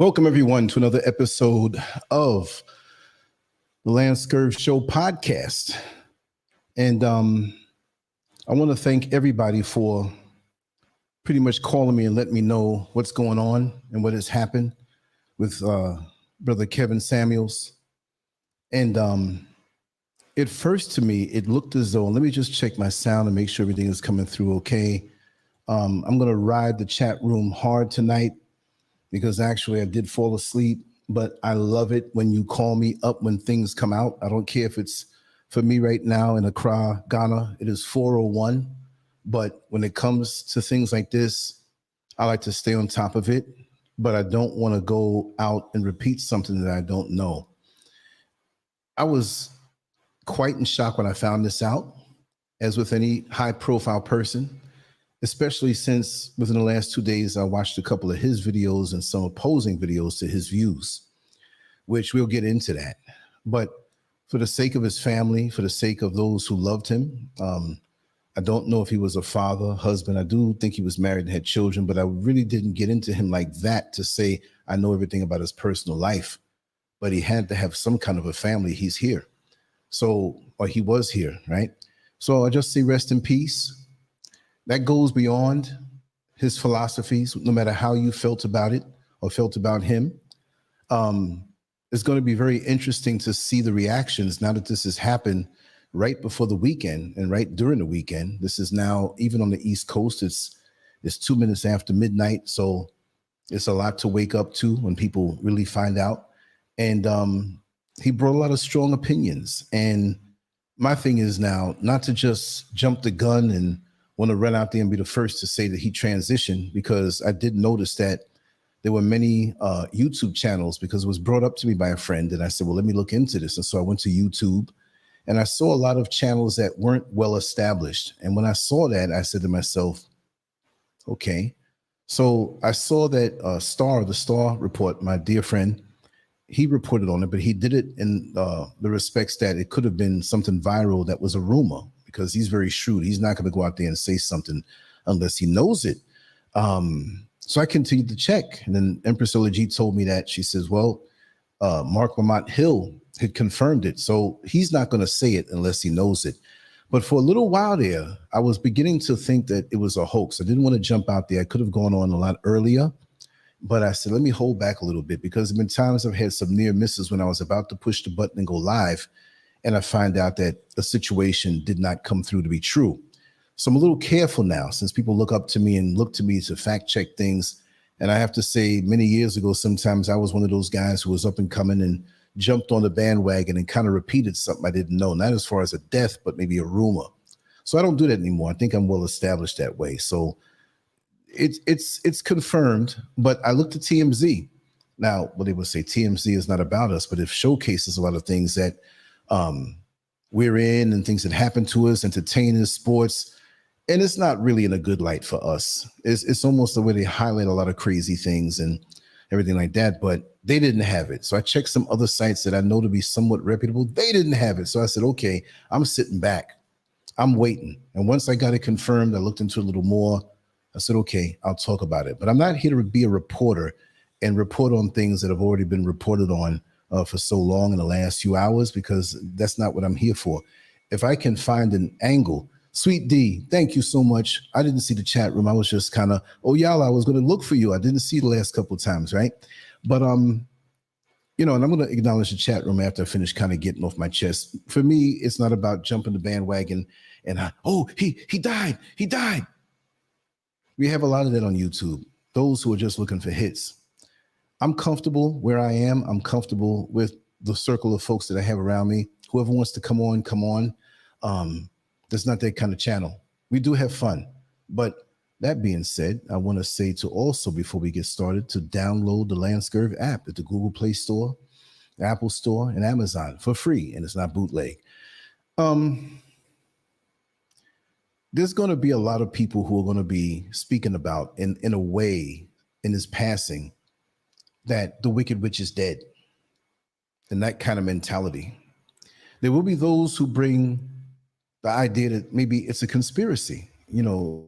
Welcome, everyone, to another episode of the LanceScurv Show podcast. And I want to thank everybody for pretty much calling me and letting me know what's going on and what has happened with Brother Kevin Samuels. And at first, to me, it looked as though, let me just check my sound and make sure everything is coming through okay. I'm going to ride the chat room hard tonight, because actually I did fall asleep, but I love it when you call me up when things come out. I don't care if it's for me right now in Accra, Ghana, it is 4:01. But when it comes to things like this, I like to stay on top of it, but I don't want to go out and repeat something that I don't know. I was quite in shock when I found this out, as with any high profile person, especially since within the last 2 days, I watched a couple of his videos and some opposing videos to his views, which we'll get into that. But for the sake of his family, for the sake of those who loved him, I don't know if he was a father, husband. I do think he was married and had children, but I really didn't get into him like that to say I know everything about his personal life. But he had to have some kind of a family. He's here. So, or he was here, right? So I just say rest in peace. That goes beyond his philosophies, no matter how you felt about it or felt about him. It's going to be very interesting to see the reactions now that this has happened right before the weekend and right during the weekend. This is now, even on the East Coast, it's 2 minutes after midnight. So it's a lot to wake up to when people really find out. And he brought a lot of strong opinions. And my thing is now not to just jump the gun and want to run out there and be the first to say that he transitioned, because I did notice that there were many YouTube channels, because it was brought up to me by a friend, and I said, well, let me look into this. And so I went to YouTube and I saw a lot of channels that weren't well established. And when I saw that, I said to myself, okay. So I saw that the Star Report, my dear friend, he reported on it, but he did it in the respects that it could have been something viral that was a rumor, because he's very shrewd. He's not going to go out there and say something unless he knows it. So I continued to check. And then Empress G told me that. She says, well, Mark Lamont Hill had confirmed it. So he's not going to say it unless he knows it. But for a little while there, I was beginning to think that it was a hoax. I didn't want to jump out there. I could have gone on a lot earlier. But I said, let me hold back a little bit, because there have been times I've had some near misses when I was about to push the button and go live, and I find out that the situation did not come through to be true. So I'm a little careful now, since people look up to me and look to me to fact check things. And I have to say, many years ago, sometimes I was one of those guys who was up and coming and jumped on the bandwagon and kind of repeated something I didn't know, not as far as a death, but maybe a rumor. So I don't do that anymore. I think I'm well established that way. So it's confirmed, but I looked at TMZ. Now, what they would say, TMZ is not about us, but it showcases a lot of things that we're in and things that happen to us, entertainment, sports, and it's not really in a good light for us. It's almost the way they highlight a lot of crazy things and everything like that, but they didn't have it. So I checked some other sites that I know to be somewhat reputable. They didn't have it. So I said, okay, I'm sitting back. I'm waiting. And once I got it confirmed, I looked into it a little more. I said, okay, I'll talk about it. But I'm not here to be a reporter and report on things that have already been reported on for so long in the last few hours, because that's not what I'm here for. If I can find an angle, Sweet D, thank you so much. I didn't see the chat room. I was just kind of, oh, y'all, I was going to look for you. I didn't see the last couple of times, right? But, you know, and I'm going to acknowledge the chat room after I finish kind of getting off my chest. For me, it's not about jumping the bandwagon and, he died. He died. We have a lot of that on YouTube, those who are just looking for hits. I'm comfortable where I am. I'm comfortable with the circle of folks that I have around me. Whoever wants to come on, come on. That's not that kind of channel. We do have fun. But that being said, I want to say to also, before we get started, to download the LanceScurv app at the Google Play Store, Apple Store, and Amazon for free, and it's not bootleg. There's going to be a lot of people who are going to be speaking about in a way in his passing that the Wicked Witch is dead, and that kind of mentality. There will be those who bring the idea that maybe it's a conspiracy, you know,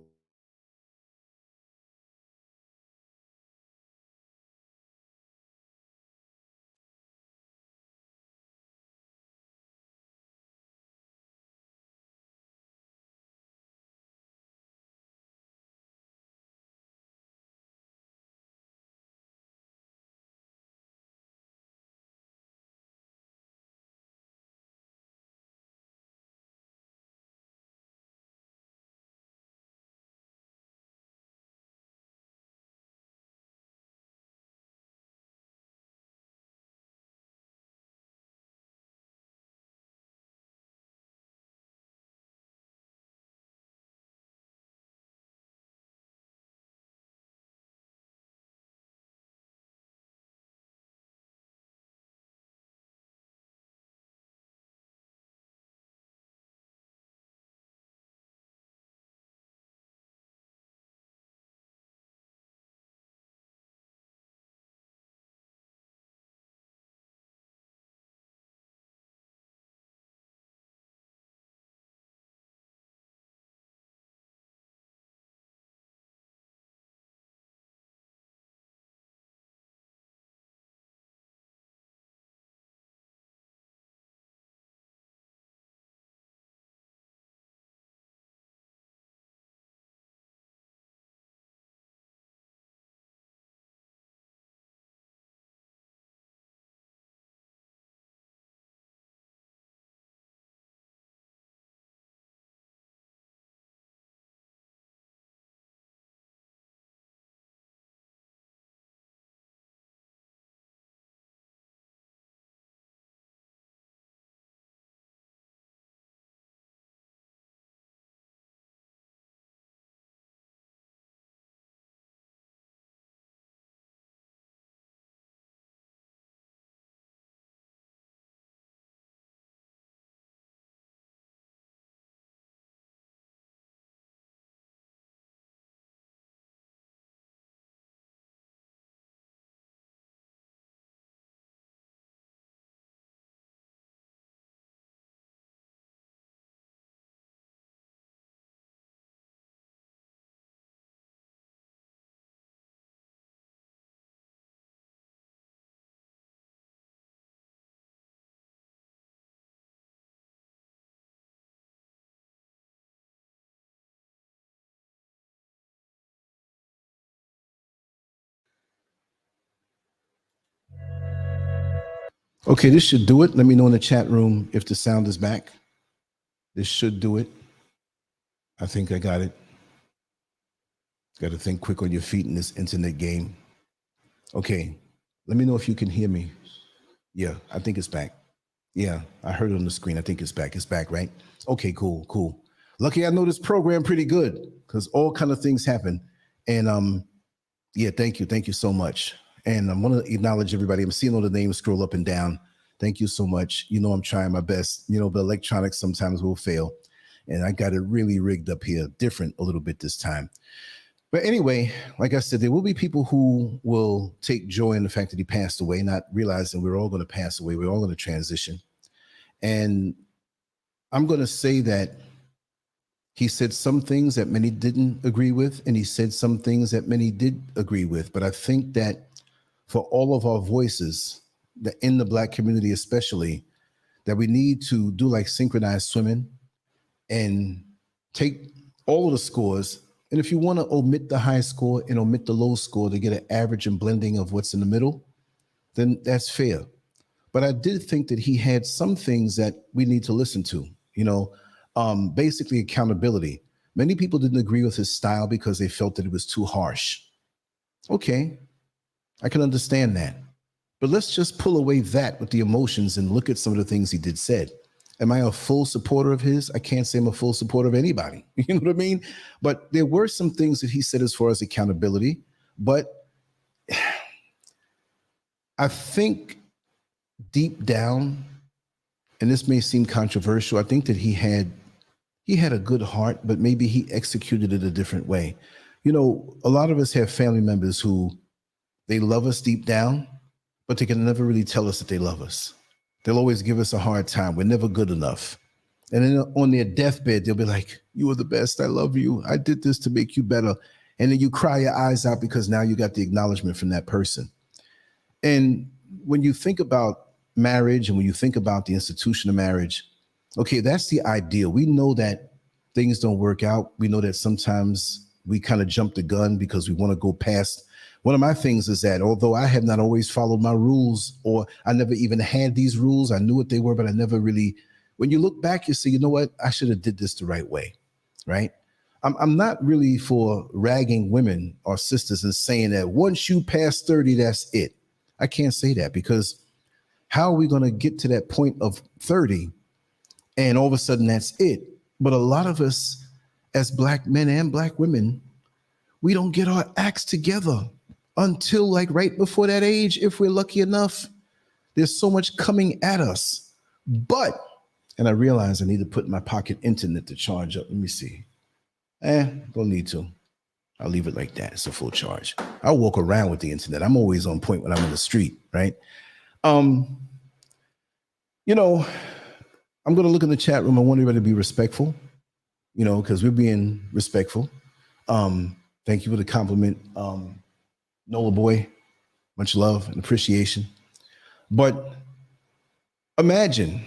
Okay, this should do it. Let me know in the chat room if the sound is back. This should do it. I think I got it. Got to think quick on your feet in this internet game. Okay, let me know if you can hear me. Yeah, I think it's back. Yeah, I heard it on the screen. I think it's back. It's back, right? Okay, cool. Lucky I know this program pretty good because all kind of things happen. And yeah, thank you so much. And I want to acknowledge everybody. I'm seeing all the names scroll up and down. Thank you so much. You know, I'm trying my best. You know, the electronics sometimes will fail. And I got it really rigged up here, different a little bit this time. But anyway, like I said, there will be people who will take joy in the fact that he passed away, not realizing we're all going to pass away. We're all going to transition. And I'm going to say that he said some things that many didn't agree with, and he said some things that many did agree with. But I think that for all of our voices, that in the Black community especially, that we need to do like synchronized swimming and take all of the scores. And if you want to omit the high score and omit the low score to get an average and blending of what's in the middle, then that's fair. But I did think that he had some things that we need to listen to, you know, basically accountability. Many people didn't agree with his style because they felt that it was too harsh. Okay, I can understand that. But let's just pull away that with the emotions and look at some of the things he did said. Am I a full supporter of his? I can't say I'm a full supporter of anybody. You know what I mean? But there were some things that he said as far as accountability. But I think deep down, and this may seem controversial, I think that he had a good heart, but maybe he executed it a different way. You know, a lot of us have family members who they love us deep down, but they can never really tell us that they love us. They'll always give us a hard time. We're never good enough. And then on their deathbed, they'll be like, you were the best. I love you. I did this to make you better. And then you cry your eyes out because now you got the acknowledgement from that person. And when you think about marriage and when you think about the institution of marriage, okay, that's the ideal. We know that things don't work out. We know that sometimes we kind of jump the gun because we want to go past. One of my things is that although I have not always followed my rules, or I never even had these rules, I knew what they were, but I never really, when you look back, you say, you know what, I should have did this the right way, right? I'm not really for ragging women or sisters and saying that once you pass 30, that's it. I can't say that because how are we going to get to that point of 30 and all of a sudden that's it? But a lot of us as Black men and Black women, we don't get our acts together until like right before that age, if we're lucky enough. There's so much coming at us. But, and I realize I need to put my pocket internet to charge up. Let me see. Don't need to. I'll leave it like that. It's a full charge. I'll walk around with the internet. I'm always on point when I'm in the street, right? You know, I'm going to look in the chat room. I want everybody to be respectful, you know, because we're being respectful. Thank you for the compliment. Nola boy, much love and appreciation. But imagine,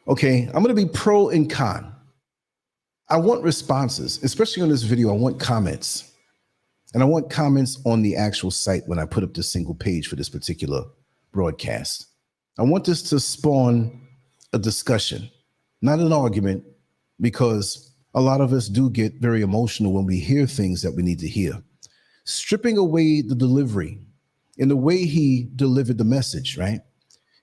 okay, I'm going to be pro and con. I want responses, especially on this video. I want comments. And I want comments on the actual site when I put up the single page for this particular broadcast. I want this to spawn a discussion, not an argument, because a lot of us do get very emotional when we hear things that we need to hear. Stripping away the delivery and the way he delivered the message, right?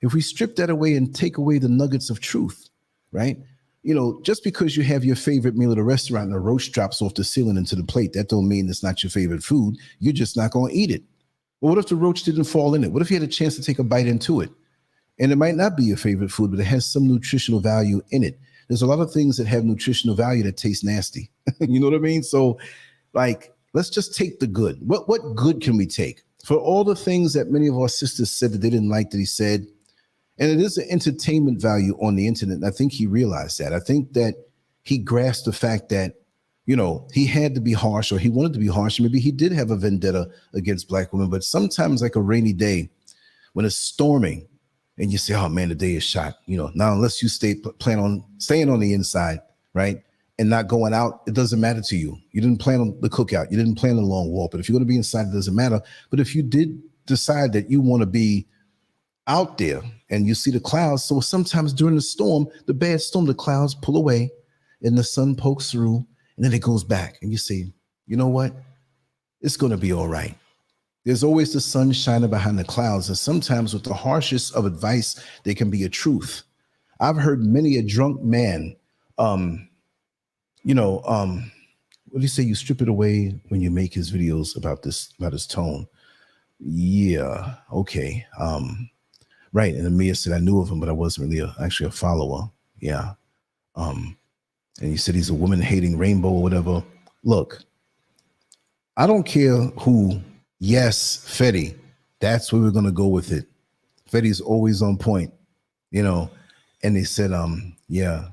If we strip that away and take away the nuggets of truth, right? You know, just because you have your favorite meal at a restaurant and a roach drops off the ceiling into the plate, that don't mean it's not your favorite food. You're just not going to eat it. But what if the roach didn't fall in it? What if you had a chance to take a bite into it? And it might not be your favorite food, but it has some nutritional value in it. There's a lot of things that have nutritional value that taste nasty. You know what I mean? So, like, let's just take the good. What good can we take? For all the things that many of our sisters said that they didn't like that he said, and it is an entertainment value on the internet. And I think he realized that. I think that he grasped the fact that, you know, he had to be harsh, or he wanted to be harsh. Maybe he did have a vendetta against Black women, but sometimes like a rainy day when it's storming and you say, oh man, the day is shot, you know, now unless you plan on staying on the inside, right? And not going out, it doesn't matter to you. You didn't plan on the cookout. You didn't plan a long walk, but if you're going to be inside, it doesn't matter. But if you did decide that you want to be out there and you see the clouds. So sometimes during the storm, the bad storm, the clouds pull away and the sun pokes through and then it goes back. And you say, you know what? It's going to be all right. There's always the sun shining behind the clouds. And sometimes with the harshest of advice, there can be a truth. I've heard many a drunk man, what do you say? You strip it away when you make his videos about his tone. Yeah. Okay. Right. And Amir said, I knew of him, but I wasn't really actually a follower. Yeah. And he said he's a woman hating rainbow or whatever. Look, I don't care who. Yes, Fetty. That's where we're going to go with it. Fetty's always on point, And they said, yeah,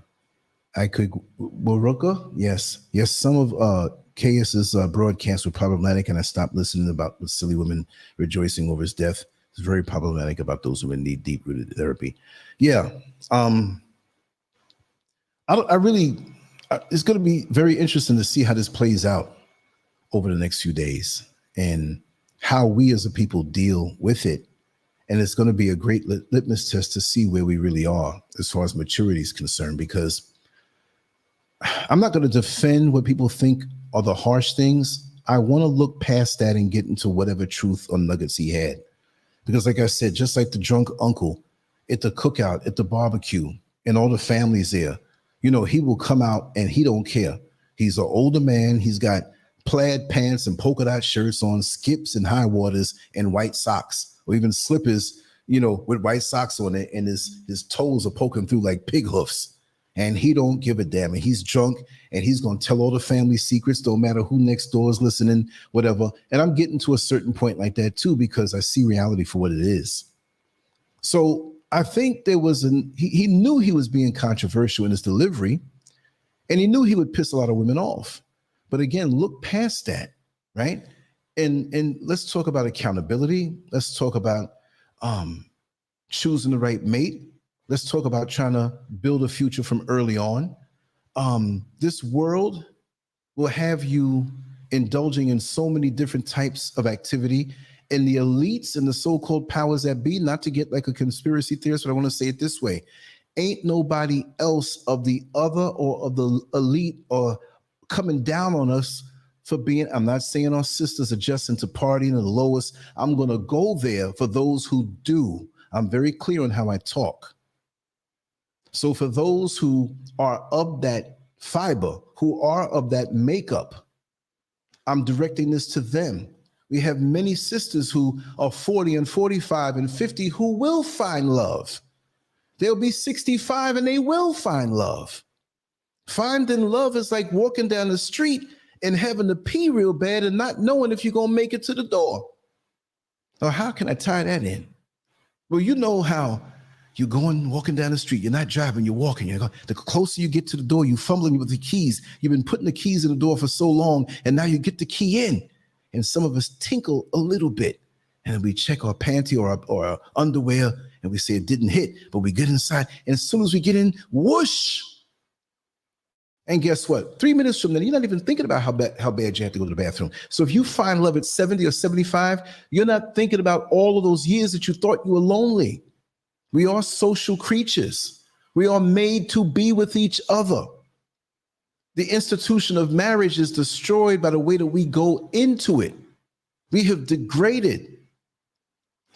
I could. Baruka? Yes. Yes. Some of KS's broadcasts were problematic, and I stopped listening about the silly women rejoicing over his death. It's very problematic about those who need deep-rooted therapy. Yeah. It's going to be very interesting to see how this plays out over the next few days and how we as a people deal with it. And it's going to be a great litmus test to see where we really are as far as maturity is concerned, because I'm not going to defend what people think are the harsh things. I want to look past that and get into whatever truth or nuggets he had. Because like I said, just like the drunk uncle at the cookout, at the barbecue, and all the families there, he will come out and he don't care. He's an older man. He's got plaid pants and polka dot shirts on, skips and high waters and white socks, or even slippers, with white socks on it, and his toes are poking through like pig hoofs. And he don't give a damn. And he's drunk and he's going to tell all the family secrets, don't matter who next door is listening, whatever. And I'm getting to a certain point like that too, because I see reality for what it is. So I think there was he knew he was being controversial in his delivery, and he knew he would piss a lot of women off. But again, look past that, right? And let's talk about accountability. Let's talk about choosing the right mate. Let's talk about trying to build a future from early on. This world will have you indulging in so many different types of activity, and the elites and the so-called powers that be, not to get like a conspiracy theorist, but I want to say it this way. Ain't nobody else of the other or of the elite or coming down on us for being, I'm not saying our sisters adjusting to partying and the lowest. I'm going to go there for those who do. I'm very clear on how I talk. So for those who are of that fiber, who are of that makeup, I'm directing this to them. We have many sisters who are 40 and 45 and 50 who will find love. They'll be 65 and they will find love. Finding love is like walking down the street and having to pee real bad and not knowing if you're going to make it to the door. Or how can I tie that in? Well, you know how you're walking down the street. You're not driving, you're walking. The closer you get to the door, you're fumbling with the keys. You've been putting the keys in the door for so long, and now you get the key in. And some of us tinkle a little bit, and we check our panty or our underwear, and we say it didn't hit, but we get inside. And as soon as we get in, whoosh. And guess what? 3 minutes from then, you're not even thinking about how bad you have to go to the bathroom. So if you find love at 70 or 75, you're not thinking about all of those years that you thought you were lonely. We are social creatures. We are made to be with each other. The institution of marriage is destroyed by the way that we go into it. We have degraded.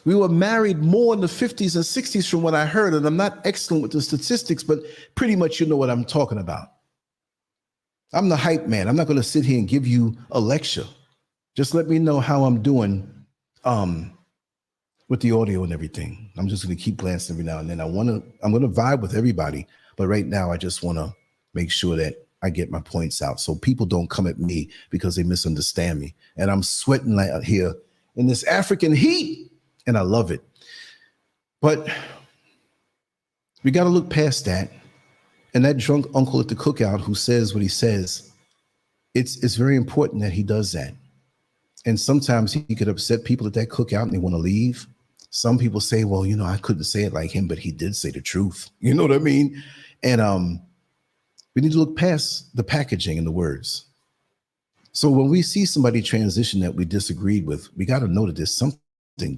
We were married more in the 50s and 60s from what I heard, and I'm not excellent with the statistics, but pretty much you know what I'm talking about. I'm the hype man. I'm not going to sit here and give you a lecture. Just let me know how I'm doing with the audio and everything. I'm just going to keep glancing every now and then. I'm going to vibe with everybody, but right now I just want to make sure that I get my points out so people don't come at me because they misunderstand me. And I'm sweating out here in this African heat, and I love it. But we got to look past that. And that drunk uncle at the cookout who says what he says, it's very important that he does that. And sometimes he could upset people at that cookout and they want to leave. Some people say, well, I couldn't say it like him, but he did say the truth. You know what I mean? And we need to look past the packaging and the words. So when we see somebody transition that we disagreed with, we got to know that there's something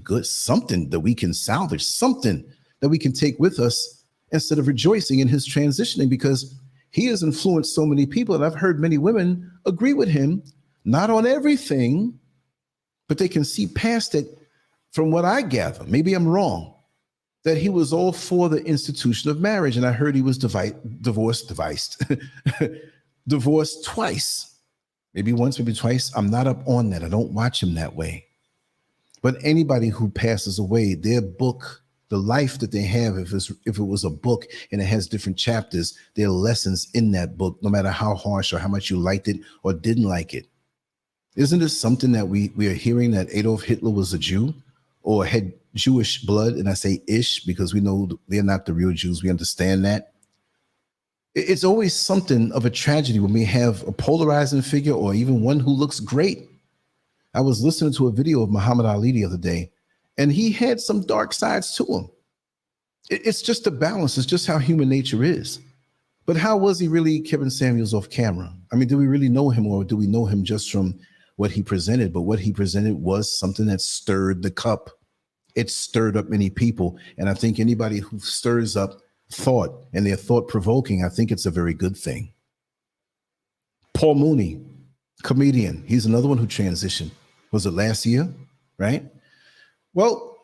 good, something that we can salvage, something that we can take with us instead of rejoicing in his transitioning, because he has influenced so many people. And I've heard many women agree with him, not on everything, but they can see past it. From what I gather, maybe I'm wrong, that he was all for the institution of marriage. And I heard he was divorced twice, maybe once, maybe twice. I'm not up on that. I don't watch him that way. But anybody who passes away, their book, the life that they have, if it was a book and it has different chapters, there are lessons in that book, no matter how harsh or how much you liked it or didn't like it. Isn't it something that we are hearing, that Adolf Hitler was a Jew or had Jewish blood? And I say ish because we know they're not the real Jews. We understand that. It's always something of a tragedy when we have a polarizing figure or even one who looks great. I was listening to a video of Muhammad Ali the other day, and he had some dark sides to him. It's just a balance. It's just how human nature is. But how was he really Kevin Samuels off camera? I mean, do we really know him, or do we know him just from what he presented? But what he presented was something that stirred the cup. It stirred up many people. And I think anybody who stirs up thought and they're thought provoking, I think it's a very good thing. Paul Mooney, comedian. He's another one who transitioned. Was it last year? Right? Well,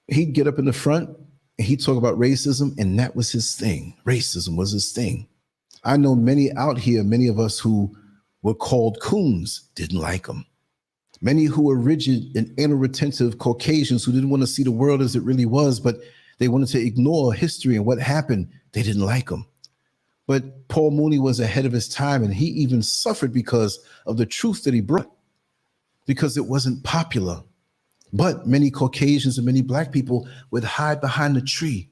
he'd get up in the front and he'd talk about racism, and that was his thing. Racism was his thing. I know many out here, many of us who were called coons, didn't like him. Many who were rigid and anal retentive Caucasians who didn't want to see the world as it really was, but they wanted to ignore history and what happened, they didn't like him. But Paul Mooney was ahead of his time, and he even suffered because of the truth that he brought, because it wasn't popular. But many Caucasians and many Black people would hide behind the tree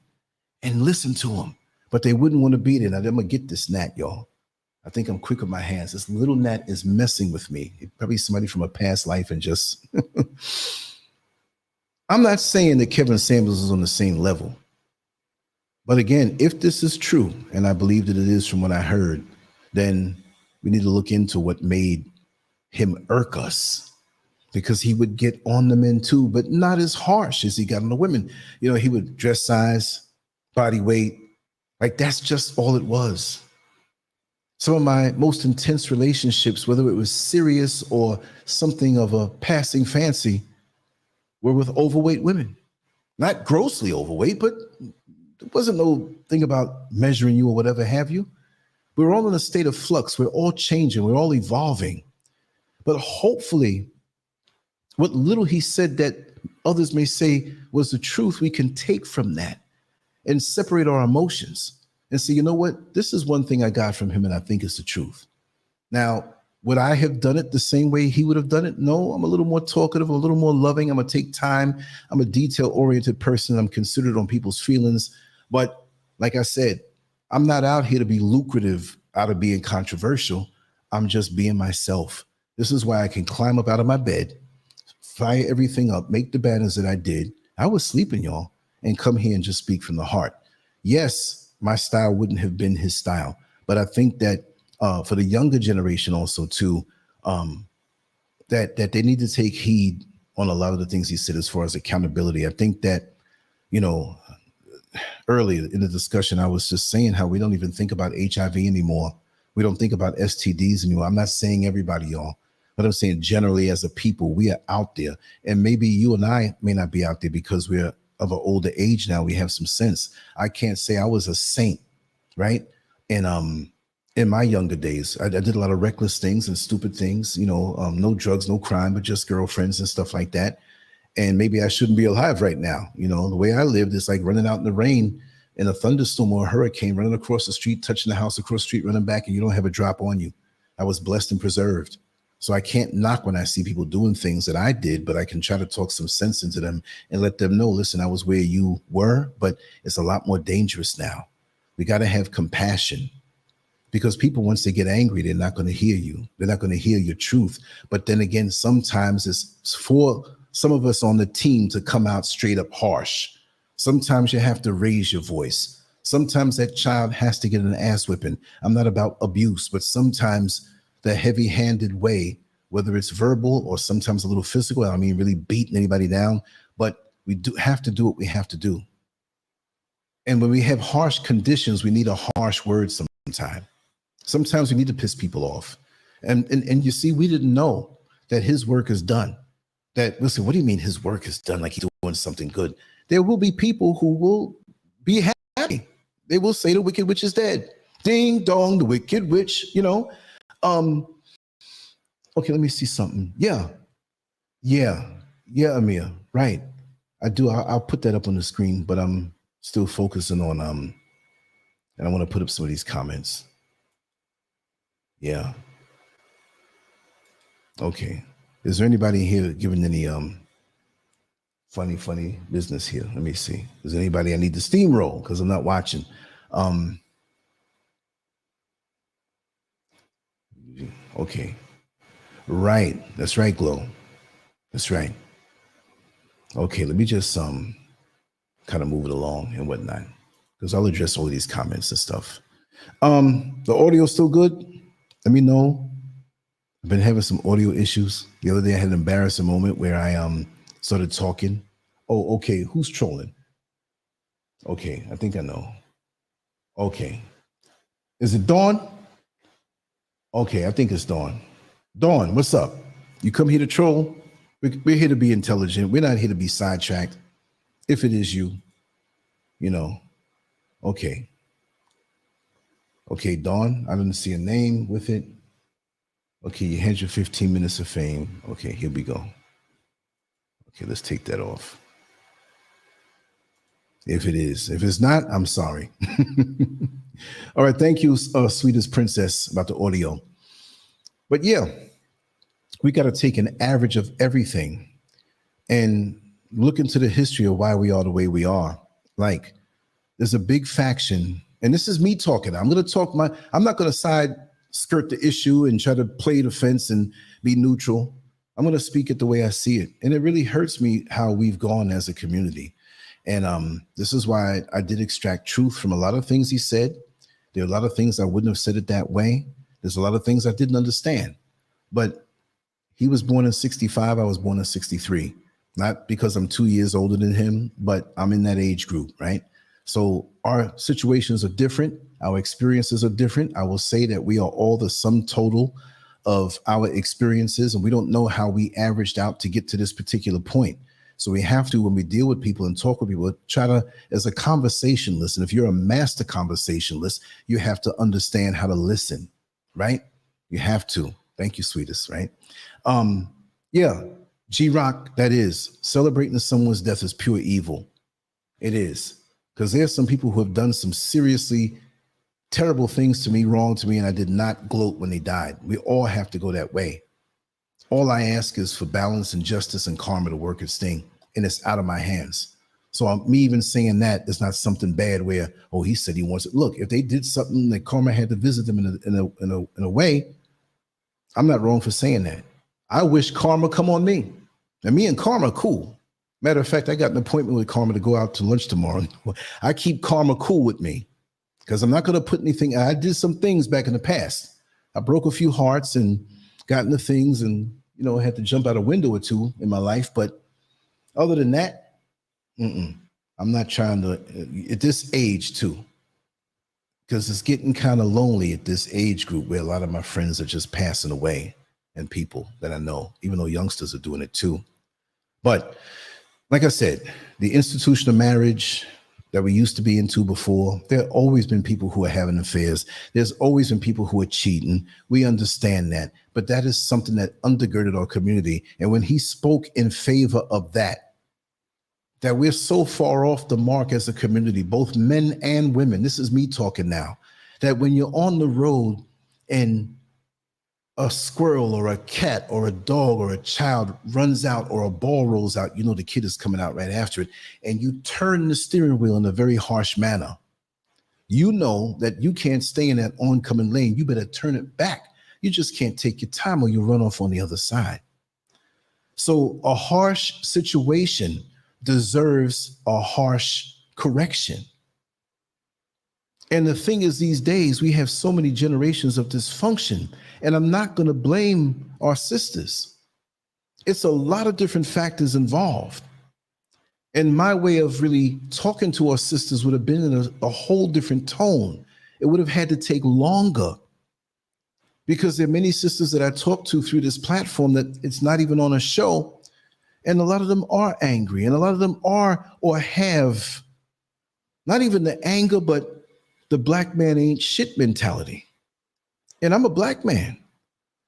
and listen to him, but they wouldn't want to be there. Now, I'm going to get this gnat, y'all. I think I'm quick with my hands. This little gnat is messing with me. Probably somebody from a past life and just... I'm not saying that Kevin Samuels is on the same level. But again, if this is true, and I believe that it is from what I heard, then we need to look into what made him irk us. Because he would get on the men too, but not as harsh as he got on the women. You know, he would dress size, body weight, like that's just all it was. Some of my most intense relationships, whether it was serious or something of a passing fancy, were with overweight women. Not grossly overweight, but there wasn't no thing about measuring you or whatever have you. We're all in a state of flux. We're all changing. We're all evolving. But hopefully, what little he said that others may say was the truth, we can take from that and separate our emotions and say, you know what, this is one thing I got from him and I think it's the truth. Now, would I have done it the same way he would have done it? No, I'm a little more talkative, a little more loving. I'm going to take time. I'm a detail-oriented person. I'm considerate on people's feelings. But like I said, I'm not out here to be lucrative out of being controversial. I'm just being myself. This is why I can climb up out of my bed, fire everything up, make the banners that I did. I was sleeping, y'all, and come here and just speak from the heart. Yes, my style wouldn't have been his style, but I think that for the younger generation also too, that they need to take heed on a lot of the things he said as far as accountability. I think that, you know, earlier in the discussion, I was just saying how we don't even think about HIV anymore. We don't think about STDs anymore. I'm not saying everybody, y'all, but I'm saying generally as a people, we are out there. And maybe you and I may not be out there because we're of an older age now. We have some sense. I can't say I was a saint, right? And in my younger days, I did a lot of reckless things and stupid things, you know, no drugs, no crime, but just girlfriends and stuff like that. And maybe I shouldn't be alive right now. You know, the way I lived is like running out in the rain in a thunderstorm or a hurricane, running across the street, touching the house across the street, running back, and you don't have a drop on you. I was blessed and preserved. So I can't knock when I see people doing things that I did, but I can try to talk some sense into them and let them know, listen, I was where you were, but it's a lot more dangerous now. We got to have compassion. Because people, once they get angry, they're not going to hear you. They're not going to hear your truth. But then again, sometimes it's for some of us on the team to come out straight up harsh. Sometimes you have to raise your voice. Sometimes that child has to get an ass whipping. I'm not about abuse, but sometimes the heavy-handed way, whether it's verbal or sometimes a little physical, I don't mean really beating anybody down, but we do have to do what we have to do. And when we have harsh conditions, we need a harsh word sometimes. Sometimes we need to piss people off. And you see, we didn't know that his work is done. That, listen, what do you mean his work is done? Like he's doing something good. There will be people who will be happy. They will say the wicked witch is dead. Ding dong, the wicked witch, you know. Okay, let me see something. Yeah, Amir, right. I do. I'll put that up on the screen, but I'm still focusing on, and I want to put up some of these comments. Yeah. Okay. Is there anybody here giving any funny business here? Let me see. Is there anybody I need to steamroll because I'm not watching? Okay. Right. That's right, Glow. That's right. Okay, let me just kind of move it along and whatnot, because I'll address all of these comments and stuff. The audio still good? Let me know. I've been having some audio issues. The other day I had an embarrassing moment where I started talking. Oh, okay. Who's trolling? Okay, I think I know. Okay. Is it Dawn? Okay, I think it's Dawn. Dawn, what's up? You come here to troll? We're here to be intelligent. We're not here to be sidetracked. If it is you, you know. Okay. Okay, Dawn, I didn't see a name with it. Okay, you had your 15 minutes of fame. Okay, here we go. Okay, let's take that off. If it is. If it's not, I'm sorry. All right, thank you, sweetest princess, about the audio. But yeah, we got to take an average of everything and look into the history of why we are the way we are. Like, there's a big faction, and this is me talking. I'm going to talk I'm not going to skirt the issue and try to play the fence and be neutral. I'm going to speak it the way I see it. And it really hurts me how we've gone as a community. And this is why I did extract truth from a lot of things he said. There are a lot of things I wouldn't have said it that way. There's a lot of things I didn't understand. But he was born in 65. I was born in 63. Not because I'm 2 years older than him, but I'm in that age group, right? So our situations are different. Our experiences are different. I will say that we are all the sum total of our experiences, and we don't know how we averaged out to get to this particular point. So we have to, when we deal with people and talk with people, try to, as a conversationalist, and if you're a master conversationalist, you have to understand how to listen, right? You have to. Thank you, sweetest, right? Yeah, G-Rock, that is, celebrating someone's death is pure evil. It is. Because there's some people who have done some seriously terrible things to me, wrong to me, and I did not gloat when they died. We all have to go that way. All I ask is for balance and justice and karma to work its thing, and it's out of my hands. So me even saying that is not something bad where, oh, he said he wants it. Look, if they did something that karma had to visit them in a way, I'm not wrong for saying that. I wish karma come on me. And me and karma are cool. Matter of fact, I got an appointment with karma to go out to lunch tomorrow. I keep karma cool with me because I'm not going to put anything. I did some things back in the past. I broke a few hearts and got into things and, you know, had to jump out a window or two in my life. But other than that, I'm not trying to, at this age too, because it's getting kind of lonely at this age group where a lot of my friends are just passing away and people that I know, even though youngsters are doing it too. But like I said, the institution of marriage that we used to be into before, there have always been people who are having affairs. There's always been people who are cheating. We understand that. But that is something that undergirded our community. And when he spoke in favor of that we're so far off the mark as a community, both men and women, this is me talking now, that when you're on the road and a squirrel or a cat or a dog or a child runs out or a ball rolls out, you know the kid is coming out right after it, and you turn the steering wheel in a very harsh manner. You know that you can't stay in that oncoming lane. You better turn it back. You just can't take your time or you run off on the other side. So a harsh situation deserves a harsh correction. And the thing is, these days, we have so many generations of dysfunction, and I'm not going to blame our sisters. It's a lot of different factors involved. And my way of really talking to our sisters would have been in a whole different tone. It would have had to take longer, because there are many sisters that I talk to through this platform that it's not even on a show. And a lot of them are angry, and a lot of them are or have not even the anger, but the black man ain't shit mentality. And I'm a black man.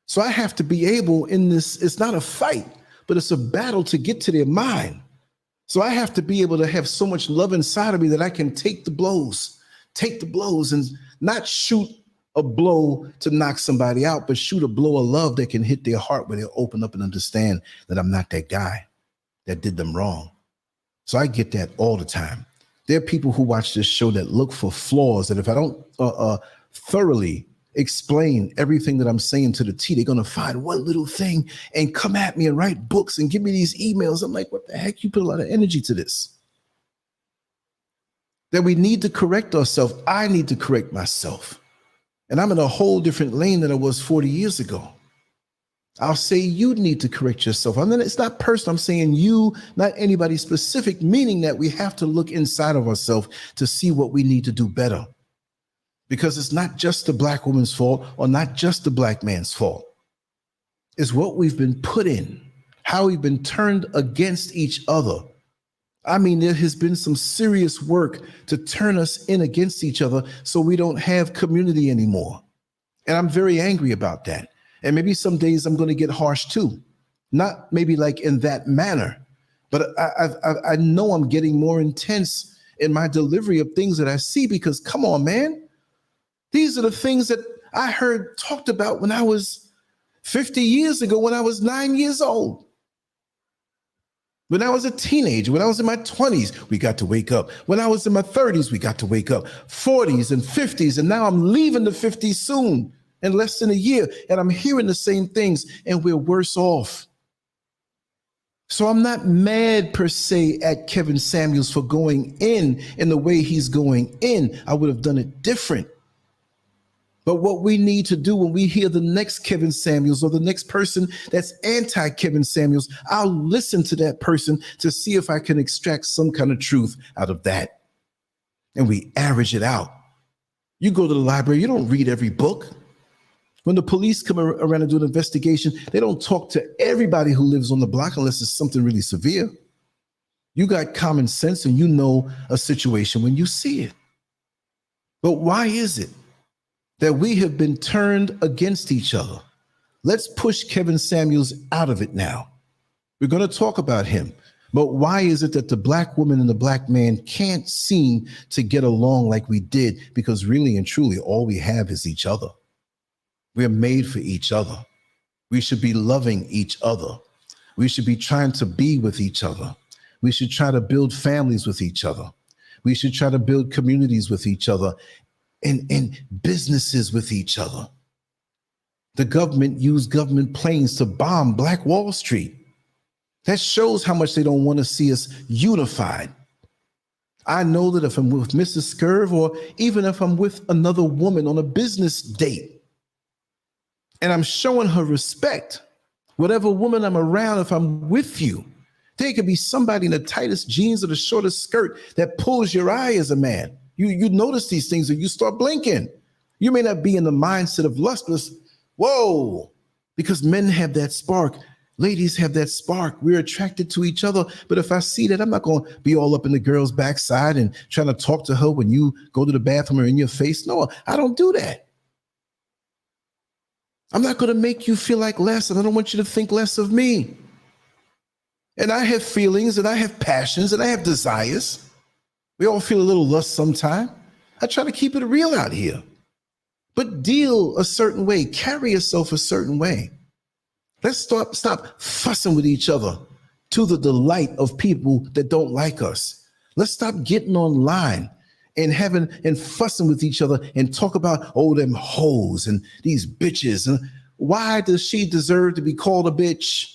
So I have to be able in this, it's not a fight, but it's a battle to get to their mind. So I have to be able to have so much love inside of me that I can take the blows and not shoot a blow to knock somebody out, but shoot a blow of love that can hit their heart where they'll open up and understand that I'm not that guy that did them wrong. So I get that all the time. There are people who watch this show that look for flaws, that if I don't thoroughly explain everything that I'm saying to the T, they're going to find one little thing and come at me and write books and give me these emails. I'm like, what the heck? You put a lot of energy to this. That we need to correct ourselves. I need to correct myself. And I'm in a whole different lane than I was 40 years ago. I'll say you need to correct yourself. I mean, it's not personal. I'm saying you, not anybody specific, meaning that we have to look inside of ourselves to see what we need to do better. Because it's not just the black woman's fault or not just the black man's fault. It's what we've been put in, how we've been turned against each other. I mean, there has been some serious work to turn us in against each other so we don't have community anymore. And I'm very angry about that. And maybe some days I'm going to get harsh too. Not maybe like in that manner, but I know I'm getting more intense in my delivery of things that I see, because come on, man. These are the things that I heard talked about when I was 50 years ago, when I was 9 years old. When I was a teenager, when I was in my 20s, we got to wake up. When I was in my 30s, we got to wake up. 40s and 50s, and now I'm leaving the 50s soon, in less than a year, and I'm hearing the same things, and we're worse off. So I'm not mad per se at Kevin Samuels for going in the way he's going in. I would have done it different. But what we need to do when we hear the next Kevin Samuels or the next person that's anti-Kevin Samuels, I'll listen to that person to see if I can extract some kind of truth out of that. And we average it out. You go to the library, you don't read every book. When the police come around and do an investigation, they don't talk to everybody who lives on the block unless it's something really severe. You got common sense and you know a situation when you see it. But why is it that we have been turned against each other? Let's push Kevin Samuels out of it now. We're going to talk about him. But why is it that the black woman and the black man can't seem to get along like we did? Because really and truly, all we have is each other. We're made for each other. We should be loving each other. We should be trying to be with each other. We should try to build families with each other. We should try to build communities with each other and businesses with each other. The government used government planes to bomb Black Wall Street. That shows how much they don't want to see us unified. I know that if I'm with Mrs. Scurv, or even if I'm with another woman on a business date, and I'm showing her respect, whatever woman I'm around, if I'm with you, there could be somebody in the tightest jeans or the shortest skirt that pulls your eye as a man. You notice these things and you start blinking. You may not be in the mindset of lust, but whoa, because men have that spark. Ladies have that spark. We're attracted to each other. But if I see that, I'm not going to be all up in the girl's backside and trying to talk to her when you go to the bathroom or in your face. No, I don't do that. I'm not going to make you feel like less, and I don't want you to think less of me. And I have feelings, and I have passions, and I have desires. We all feel a little lust sometime. I try to keep it real out here. But deal a certain way. Carry yourself a certain way. Let's stop fussing with each other to the delight of people that don't like us. Let's stop getting online and fussing with each other and talk about, oh, them hoes and these bitches. And why does she deserve to be called a bitch?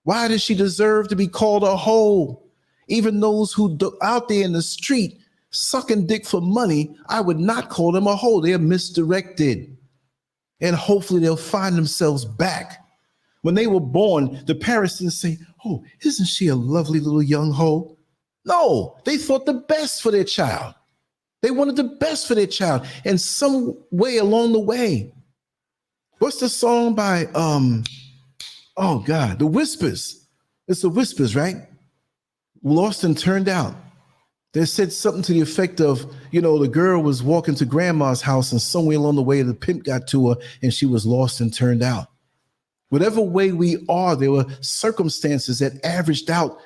Why does she deserve to be called a hoe? Even those who out there in the street sucking dick for money, I would not call them a hoe. They're misdirected. And hopefully they'll find themselves back. When they were born, the parents didn't say, oh, isn't she a lovely little young hoe? No, they thought the best for their child. They wanted the best for their child. And some way along the way, what's the song by, oh God, The Whispers. It's The Whispers, right? Lost and Turned Out. They said something to the effect of, the girl was walking to grandma's house and somewhere along the way the pimp got to her and she was lost and turned out. Whatever way we are, there were circumstances that averaged out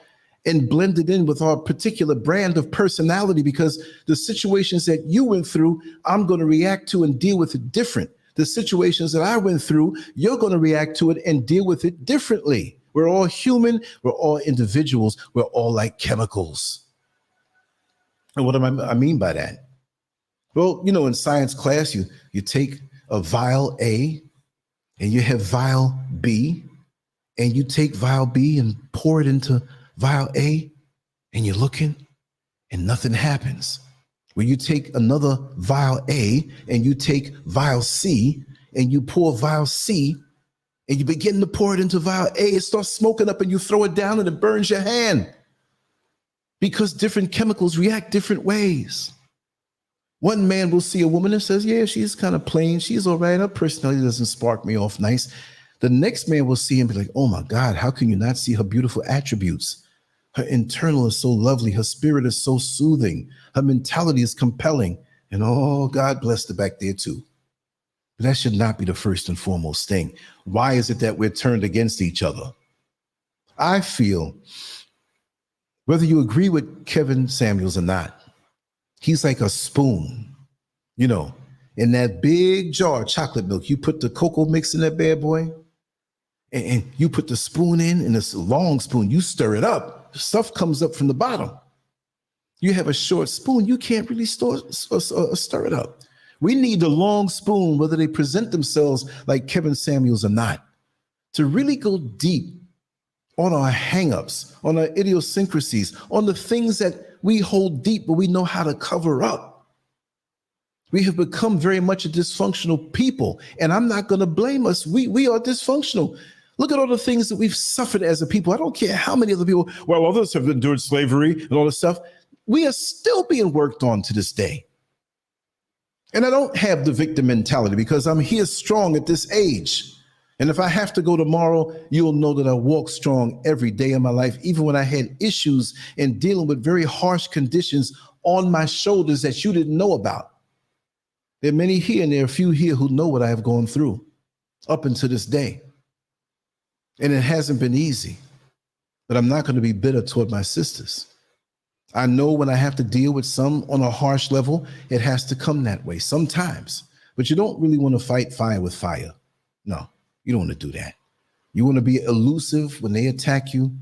and blended in with our particular brand of personality, because the situations that you went through, I'm going to react to and deal with it different. The situations that I went through, you're going to react to it and deal with it differently. We're all human. We're all individuals. We're all like chemicals. And what do I mean by that? Well, in science class, you take a vial A and you have vial B, and you take vial B and pour it into vial A, and you're looking and nothing happens. When you take another vial A and you take vial C and you pour vial C and you begin to pour it into vial A, it starts smoking up and you throw it down and it burns your hand, because different chemicals react different ways. One man will see a woman and says, yeah, she's kind of plain. She's all right. Her personality doesn't spark me off nice. The next man will see him and be like, oh my God, how can you not see her beautiful attributes? Her internal is so lovely. Her spirit is so soothing. Her mentality is compelling. And oh, God bless her back there too. But that should not be the first and foremost thing. Why is it that we're turned against each other? I feel, whether you agree with Kevin Samuels or not, he's like a spoon, in that big jar of chocolate milk. You put the cocoa mix in that bad boy, and you put the spoon in, and it's a long spoon. You stir it up. Stuff comes up from the bottom. You have a short spoon. You can't really stir it up. We need the long spoon, whether they present themselves like Kevin Samuels or not, to really go deep on our hangups, on our idiosyncrasies, on the things that we hold deep, but we know how to cover up. We have become very much a dysfunctional people, and I'm not going to blame us. We are dysfunctional. Look at all the things that we've suffered as a people. I don't care how many other people, well, others have endured slavery and all this stuff. We are still being worked on to this day. And I don't have the victim mentality, because I'm here strong at this age. And if I have to go tomorrow, you'll know that I walk strong every day of my life, even when I had issues and dealing with very harsh conditions on my shoulders that you didn't know about. There are many here, and there are a few here who know what I have gone through up until this day. And it hasn't been easy, but I'm not going to be bitter toward my sisters. I know when I have to deal with some on a harsh level, it has to come that way sometimes, but you don't really want to fight fire with fire. No, you don't want to do that. You want to be elusive when they attack you,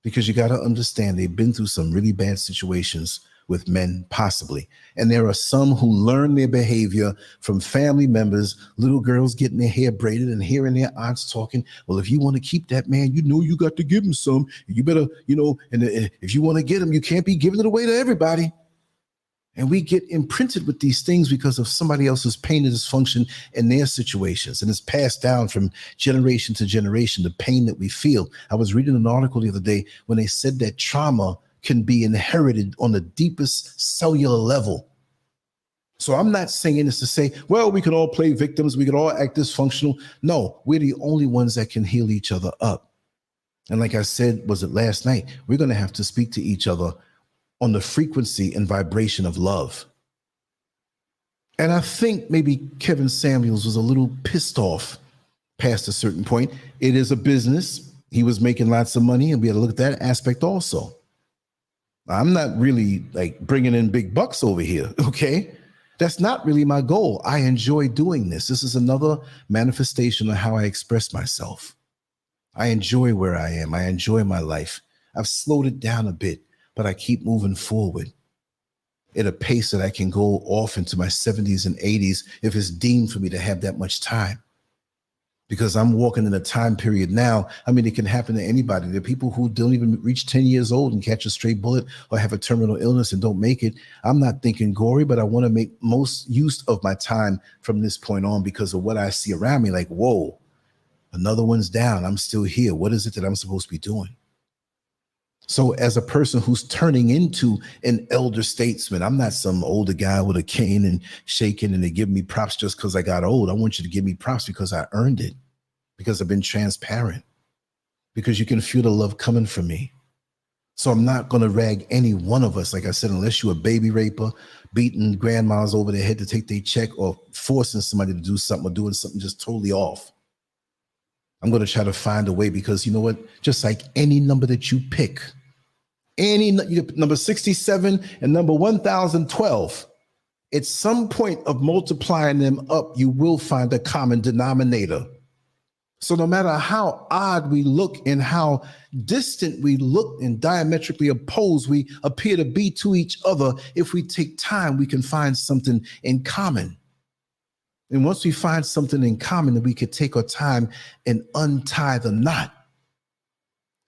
because you got to understand they've been through some really bad situations with men, possibly. And there are some who learn their behavior from family members, little girls getting their hair braided and hearing their aunts talking. Well, if you want to keep that man, you got to give him some. You better, and if you want to get him, you can't be giving it away to everybody. And we get imprinted with these things because of somebody else's pain and dysfunction in their situations. And it's passed down from generation to generation, the pain that we feel. I was reading an article the other day when they said that trauma can be inherited on the deepest cellular level. So I'm not saying this to say, well, we can all play victims, we can all act dysfunctional. No, we're the only ones that can heal each other up. And like I said, was it last night, we're going to have to speak to each other on the frequency and vibration of love. And I think maybe Kevin Samuels was a little pissed off past a certain point. It is a business. He was making lots of money, and we had to look at that aspect also. I'm not really like bringing in big bucks over here, okay? That's not really my goal. I enjoy doing this. This is another manifestation of how I express myself. I enjoy where I am. I enjoy my life. I've slowed it down a bit, but I keep moving forward at a pace that I can go off into my 70s and 80s if it's deemed for me to have that much time. Because I'm walking in a time period now. I mean, it can happen to anybody. There are people who don't even reach 10 years old and catch a stray bullet or have a terminal illness and don't make it. I'm not thinking gory, but I want to make most use of my time from this point on because of what I see around me. Like, whoa, another one's down. I'm still here. What is it that I'm supposed to be doing? So as a person who's turning into an elder statesman, I'm not some older guy with a cane and shaking and they give me props just because I got old. I want you to give me props because I earned it, because I've been transparent, because you can feel the love coming from me. So I'm not going to rag any one of us, like I said, unless you're a baby raper, beating grandmas over their head to take their check, or forcing somebody to do something or doing something just totally off. I'm going to try to find a way, because you know what? Just like any number that you pick, any number 67 and number 1012, at some point of multiplying them up, you will find a common denominator. So no matter how odd we look and how distant we look and diametrically opposed we appear to be to each other, if we take time, we can find something in common. And once we find something in common, then we could take our time and untie the knot.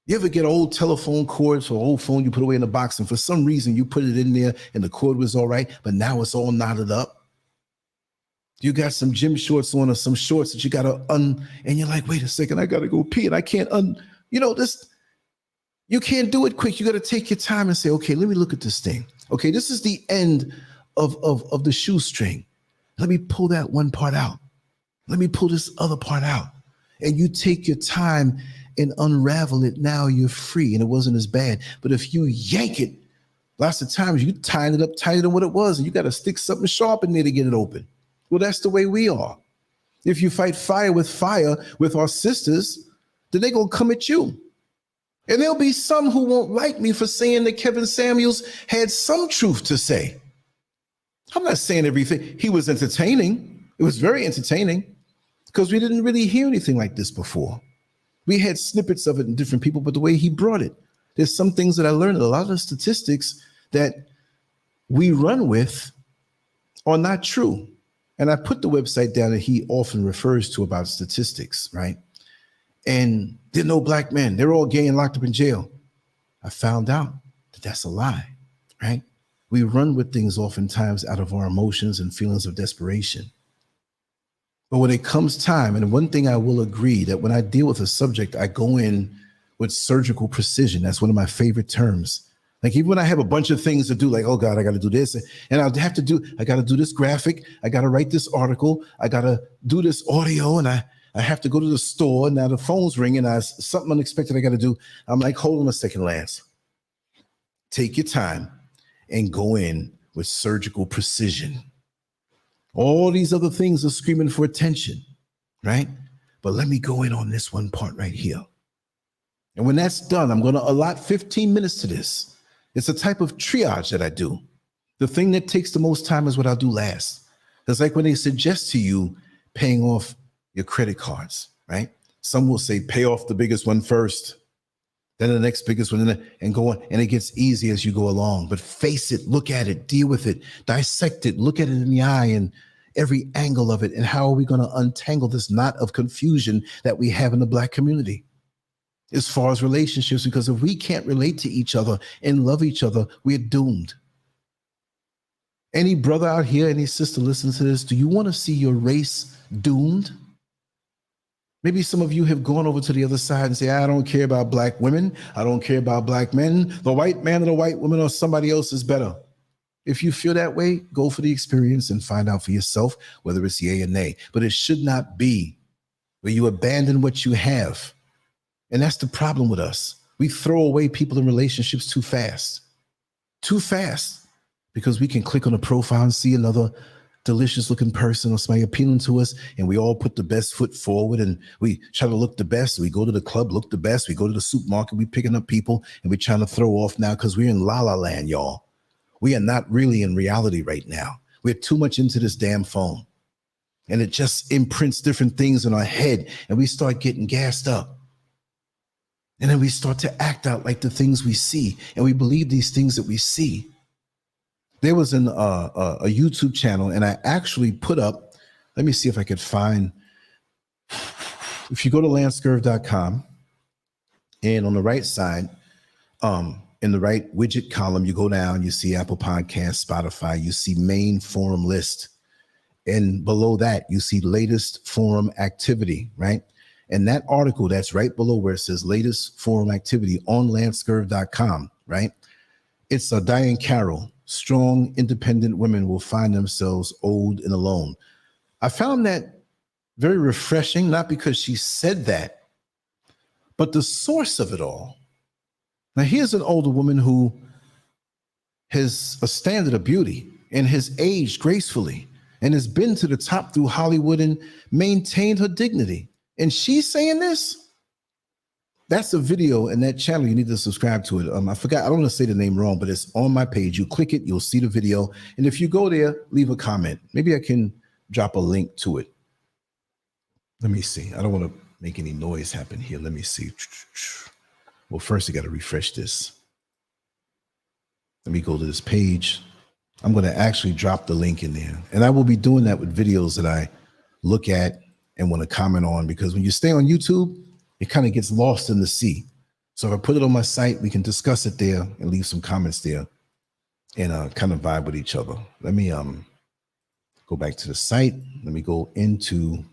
You ever get an old telephone cord or old phone you put away in the box, and for some reason you put it in there and the cord was all right, but now it's all knotted up? You got some gym shorts on or some shorts that you got to and you're like, wait a second, I got to go pee and I can't this, you can't do it quick. You got to take your time and say, okay, let me look at this thing. Okay, this is the end of the shoestring. Let me pull that one part out. Let me pull this other part out. And you take your time and unravel it. Now you're free and it wasn't as bad. But if you yank it, lots of times you tied it up tighter than what it was, and you got to stick something sharp in there to get it open. Well, that's the way we are. If you fight fire with our sisters, then they're going to come at you. And there'll be some who won't like me for saying that Kevin Samuels had some truth to say. I'm not saying everything. He was entertaining. It was very entertaining, because we didn't really hear anything like this before. We had snippets of it in different people, but the way he brought it, there's some things that I learned. A lot of the statistics that we run with are not true. And I put the website down that he often refers to about statistics, right? And there are no black men. They're all gay and locked up in jail. I found out that that's a lie, right? We run with things oftentimes out of our emotions and feelings of desperation. But when it comes time, and one thing I will agree, that when I deal with a subject, I go in with surgical precision. That's one of my favorite terms. Like even when I have a bunch of things to do, like, oh God, I got to do this. And I got to do this graphic. I got to write this article. I got to do this audio. And I have to go to the store. Now the phone's ringing. Something unexpected I got to do. I'm like, hold on a second, Lance. Take your time and go in with surgical precision. All these other things are screaming for attention, right? But let me go in on this one part right here. And when that's done, I'm going to allot 15 minutes to this. It's a type of triage that I do. The thing that takes the most time is what I'll do last. It's like when they suggest to you paying off your credit cards, right? Some will say pay off the biggest one first, then the next biggest one, and go on. And it gets easy as you go along. But face it, look at it, deal with it, dissect it, look at it in the eye and every angle of it. And how are we going to untangle this knot of confusion that we have in the Black community as far as relationships? Because if we can't relate to each other and love each other, we're doomed. Any brother out here, any sister listening to this, do you want to see your race doomed? Maybe some of you have gone over to the other side and say, I don't care about Black women. I don't care about Black men. The white man or the white woman or somebody else is better. If you feel that way, go for the experience and find out for yourself whether it's yay or nay. But it should not be where you abandon what you have. And that's the problem with us. We throw away people in relationships too fast, because we can click on a profile and see another delicious looking person or somebody appealing to us, and we all put the best foot forward and we try to look the best. We go to the club, look the best. We go to the supermarket, we picking up people, and we're trying to throw off now because we're in la la land, y'all. We are not really in reality right now. We're too much into this damn phone, and it just imprints different things in our head, and we start getting gassed up. And then we start to act out like the things we see, and we believe these things that we see. There was a YouTube channel, and I actually put up, let me see if I could find, if you go to LanceScurv.com, and on the right side, in the right widget column, you go down, you see Apple Podcasts, Spotify, you see main forum list. And below that, you see latest forum activity, right? And that article that's right below where it says latest forum activity on LanceScurv.com, right? It's a Diane Carroll. Strong, independent women will find themselves old and alone. I found that very refreshing, not because she said that, but the source of it all. Now, here's an older woman who has a standard of beauty and has aged gracefully and has been to the top through Hollywood and maintained her dignity. And she's saying this? That's a video in that channel. You need to subscribe to it. I forgot, I don't want to say the name wrong, but it's on my page. You click it, you'll see the video. And if you go there, leave a comment. Maybe I can drop a link to it. Let me see. I don't want to make any noise happen here. Let me see. Well, first I got to refresh this. Let me go to this page. I'm going to actually drop the link in there. And I will be doing that with videos that I look at and want to comment on, because when you stay on YouTube, it kind of gets lost in the sea. So if I put it on my site, we can discuss it there and leave some comments there and kind of vibe with each other. Let me go back to the site. Let me go into,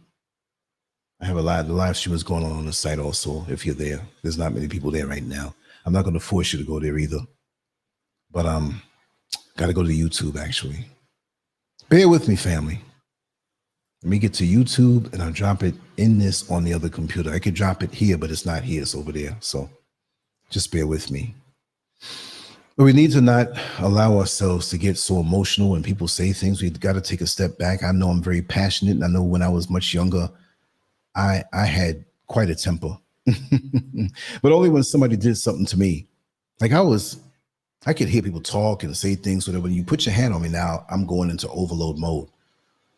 I have a lot of live streamers going on the site also. If you're there, there's not many people there right now. I'm not going to force you to go there either. But got to go to YouTube actually. Bear with me, family. Let me get to YouTube and I'll drop it in this on the other computer. I could drop it here, but it's not here. It's over there. So just bear with me. But we need to not allow ourselves to get so emotional when people say things. We've got to take a step back. I know I'm very passionate. And I know when I was much younger, I had quite a temper, but only when somebody did something to me. Like I could hear people talk and say things, whatever. When you put your hand on me now, I'm going into overload mode.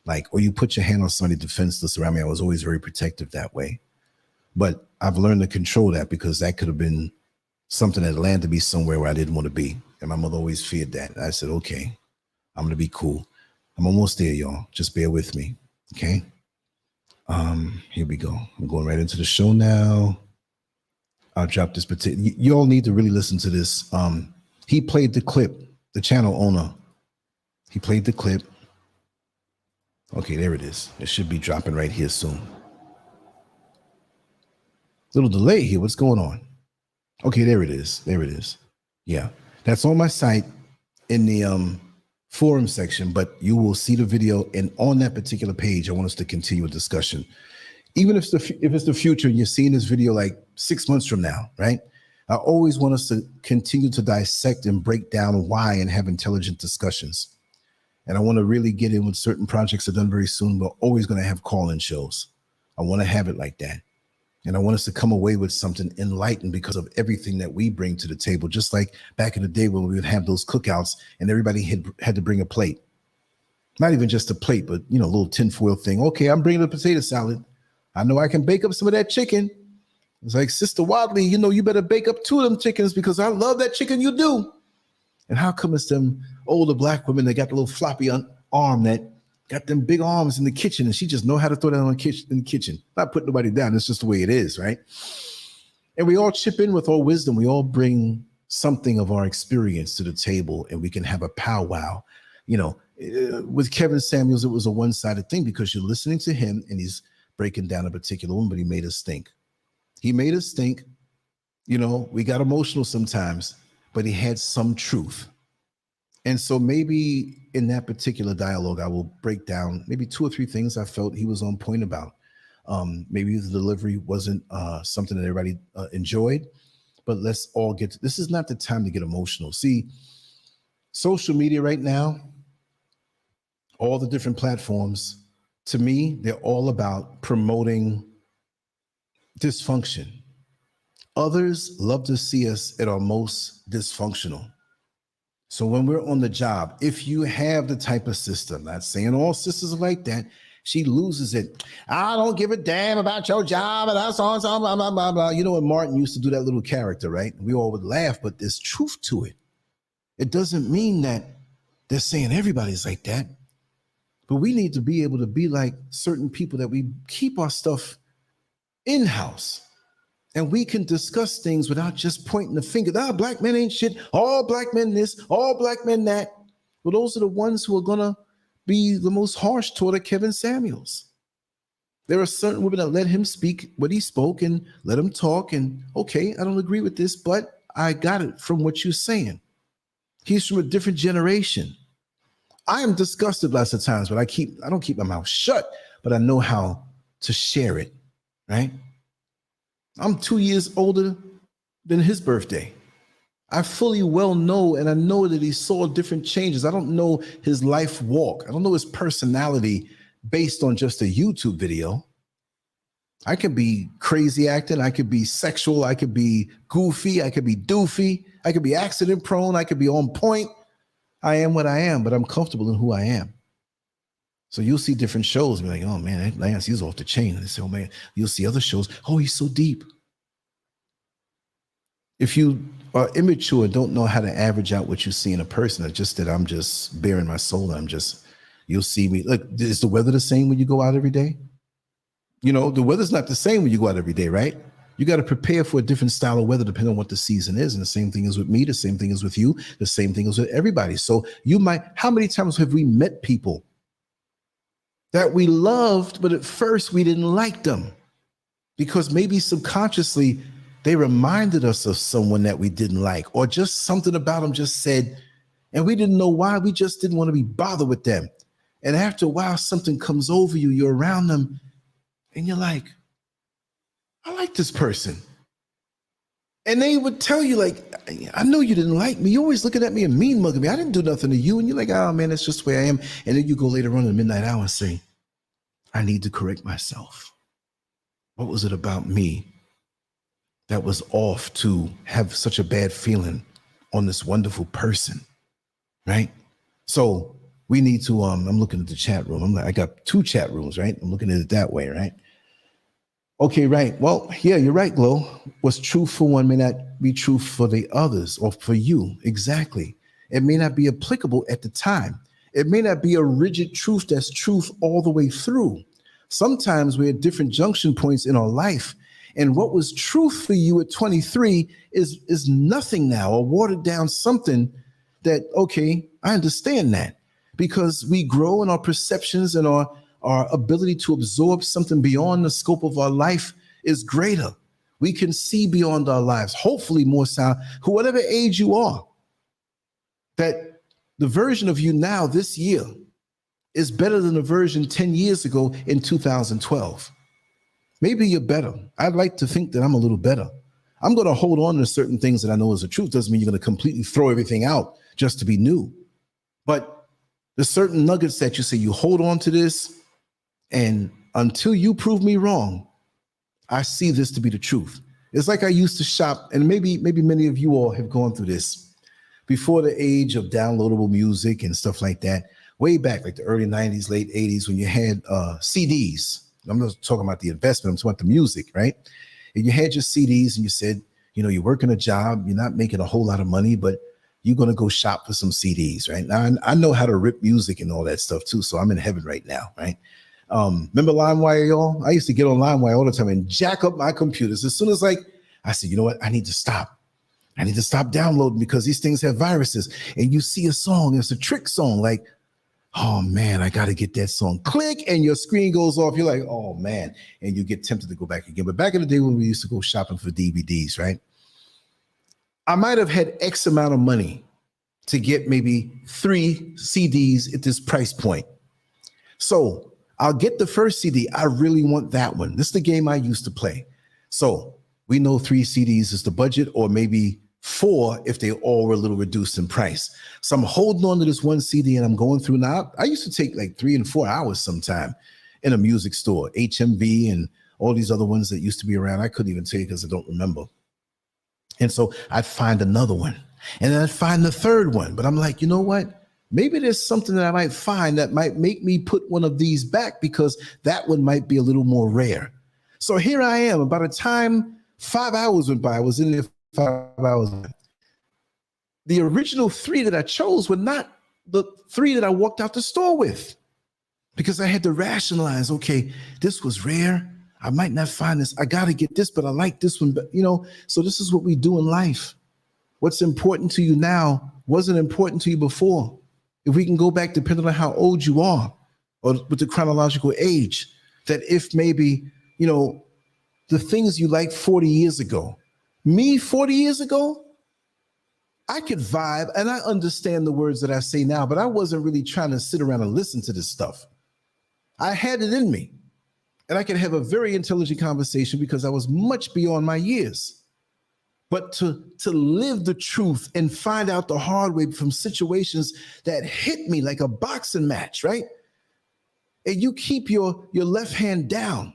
Like, or you put your hand on somebody defenseless around me. I was always very protective that way. But I've learned to control that, because that could have been something that landed me somewhere where I didn't want to be. And my mother always feared that. And I said, okay, I'm going to be cool. I'm almost there, y'all. Just bear with me. Okay. Here we go. I'm going right into the show now. I'll drop this particular. You all need to really listen to this. He played the clip, the channel owner. He played the clip. Okay, there it is. It should be dropping right here soon. Little delay here. What's going on? Okay, there it is. There it is. Yeah, that's on my site in the forum section, but you will see the video. And on that particular page, I want us to continue a discussion. Even if it's the future and you're seeing this video like 6 months from now, right? I always want us to continue to dissect and break down why and have intelligent discussions. And I want to really get in with certain projects that are done very soon. We're always going to have call-in shows. I want to have it like that. And I want us to come away with something enlightened because of everything that we bring to the table. Just like back in the day when we would have those cookouts and everybody had to bring a plate. Not even just a plate, but, you know, a little tinfoil thing. Okay, I'm bringing a potato salad. I know I can bake up some of that chicken. It's like, Sister Wadley, you know, you better bake up 2 of them chickens because I love that chicken you do. And how come it's them older black women that got the little floppy arm that got them big arms in the kitchen, and she just know how to throw that in the kitchen. Not putting nobody down. It's just the way it is, right? And we all chip in with our wisdom. We all bring something of our experience to the table, and we can have a powwow. You know, with Kevin Samuels, it was a one-sided thing because you're listening to him and he's breaking down a particular one, but he made us think. He made us think. You know, we got emotional sometimes, but he had some truth. And so maybe in that particular dialogue, I will break down maybe 2 or 3 things I felt he was on point about. Maybe the delivery wasn't something that everybody enjoyed, but let's all get this is not the time to get emotional. See, social media right now, all the different platforms, to me, they're all about promoting dysfunction. Others love to see us at our most dysfunctional. So when we're on the job, if you have the type of sister, not saying all sisters are like that, she loses it. I don't give a damn about your job and that's all, blah, blah, blah, blah. You know when Martin used to do that little character, right? We all would laugh, but there's truth to it. It doesn't mean that they're saying everybody's like that, but we need to be able to be like certain people that we keep our stuff in-house. And we can discuss things without just pointing the finger. Black men ain't shit. All black men this, all black men that. Well, those are the ones who are going to be the most harsh toward Kevin Samuels. There are certain women that let him speak what he spoke and let him talk. And okay, I don't agree with this, but I got it from what you're saying. He's from a different generation. I am disgusted lots of times, but I don't keep my mouth shut, but I know how to share it, right? I'm 2 years older than his birthday. I fully well know, and I know that he saw different changes. I don't know his life walk. I don't know his personality based on just a YouTube video. I could be crazy acting. I could be sexual. I could be goofy. I could be doofy. I could be accident prone. I could be on point. I am what I am, but I'm comfortable in who I am. So you'll see different shows and be like, oh man, Lance, he's off the chain. And they say, oh man, you'll see other shows. Oh, he's so deep. If you are immature, don't know how to average out what you see in a person, it's just that I'm just bearing my soul. You'll see me. Look, is the weather the same when you go out every day? You know, the weather's not the same when you go out every day, right? You got to prepare for a different style of weather depending on what the season is. And the same thing is with me. The same thing is with you. The same thing is with everybody. So how many times have we met people that we loved, but at first we didn't like them because maybe subconsciously they reminded us of someone that we didn't like, or just something about them just said, and we didn't know why. We just didn't want to be bothered with them. And after a while, something comes over you, you're around them, and you're like, I like this person. And they would tell you, like, I know you didn't like me. You always looking at me and mean mugging me. I didn't do nothing to you. And you're like, oh man, that's just the way I am. And then you go later on in the midnight hour and say, I need to correct myself. What was it about me that was off to have such a bad feeling on this wonderful person, right? So we need to, I'm looking at the chat room. I got 2 chat rooms, right? I'm looking at it that way, right? Okay, right. Well, yeah, you're right, Glow. What's true for one may not be true for the others or for you. Exactly. It may not be applicable at the time. It may not be a rigid truth that's truth all the way through. Sometimes we're at different junction points in our life. And what was truth for you at 23 is nothing now, or watered down something that, okay, I understand that, because we grow in our perceptions and our ability to absorb something beyond the scope of our life is greater. We can see beyond our lives, hopefully more so, whatever age you are, that the version of you now this year is better than the version 10 years ago in 2012. Maybe you're better. I'd like to think that I'm a little better. I'm going to hold on to certain things that I know is the truth. Doesn't mean you're going to completely throw everything out just to be new. But there's certain nuggets that you say, you hold on to this, and until you prove me wrong, I see this to be the truth. It's like I used to shop, and maybe many of you all have gone through this before the age of downloadable music and stuff like that. Way back, like the early 90s, late 80s, when you had CDs. I'm not talking about the investment, I'm talking about the music, right? And you had your CDs and you said, you know, you're working a job, you're not making a whole lot of money, but you're going to go shop for some CDs, right? Now, I know how to rip music and all that stuff too, so I'm in heaven right now, right? Remember LimeWire, y'all? I used to get on LimeWire all the time and jack up my computers. As soon as I said, you know what? I need to stop. I need to stop downloading because these things have viruses. And you see a song, it's a trick song, like, oh man, I got to get that song. Click, and your screen goes off. You're like, oh man. And you get tempted to go back again. But back in the day when we used to go shopping for DVDs, right? I might have had X amount of money to get maybe 3 CDs at this price point. So I'll get the first CD. I really want that one. This is the game I used to play. So we know 3 CDs is the budget, or maybe 4 if they all were a little reduced in price. So I'm holding on to this one CD and I'm going through now. I used to take like 3 and 4 hours sometime in a music store, HMV and all these other ones that used to be around. I couldn't even tell you because I don't remember. And so I'd find another one, and then I'd find the third one. But I'm like, you know what? Maybe there's something that I might find that might make me put one of these back because that one might be a little more rare. So here I am. By the time 5 hours went by, I was in there 5 hours. The original 3 that I chose were not the 3 that I walked out the store with, because I had to rationalize, okay, this was rare. I might not find this. I got to get this, but I like this one. But, you know, so this is what we do in life. What's important to you now wasn't important to you before. If we can go back, depending on how old you are or with the chronological age, that if maybe, the things you liked 40 years ago, me 40 years ago, I could vibe and I understand the words that I say now, but I wasn't really trying to sit around and listen to this stuff. I had it in me and I could have a very intelligent conversation because I was much beyond my years. But to live the truth and find out the hard way from situations that hit me like a boxing match, right? And you keep your left hand down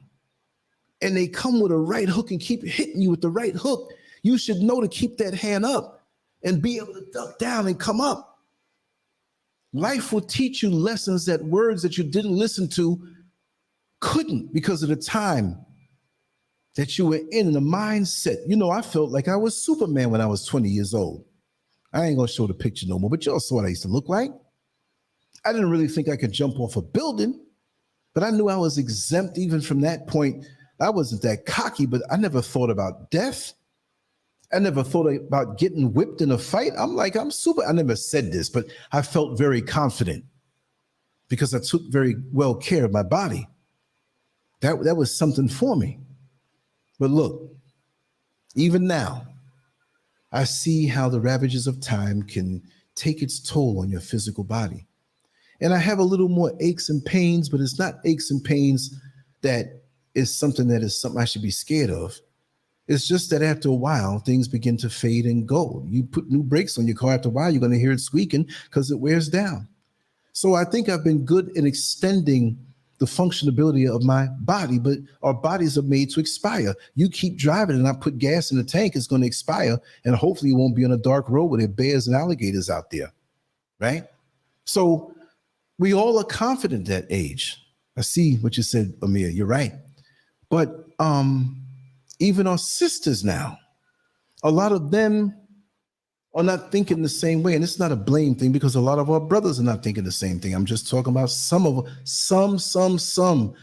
and they come with a right hook and keep hitting you with the right hook, you should know to keep that hand up and be able to duck down and come up. Life will teach you lessons that words that you didn't listen to couldn't because of the time that you were in the mindset. I felt like I was Superman when I was 20 years old. I ain't gonna show the picture no more, but y'all saw what I used to look like. I didn't really think I could jump off a building, but I knew I was exempt even from that point. I wasn't that cocky, but I never thought about death. I never thought about getting whipped in a fight. I'm super. I never said this, but I felt very confident because I took very well care of my body. That was something for me. But look, even now, I see how the ravages of time can take its toll on your physical body. And I have a little more aches and pains, but it's not aches and pains that is something I should be scared of. It's just that after a while, things begin to fade and go. You put new brakes on your car, after a while, you're going to hear it squeaking because it wears down. So I think I've been good in extending the functionability of my body, but our bodies are made to expire. You keep driving and I put gas in the tank, it's going to expire, and hopefully you won't be on a dark road where there are bears and alligators out there, right? So we all are confident at that age. I see what you said, Amir, you're right. But even our sisters now, a lot of them are not thinking the same way. And it's not a blame thing because a lot of our brothers are not thinking the same thing. I'm just talking about some,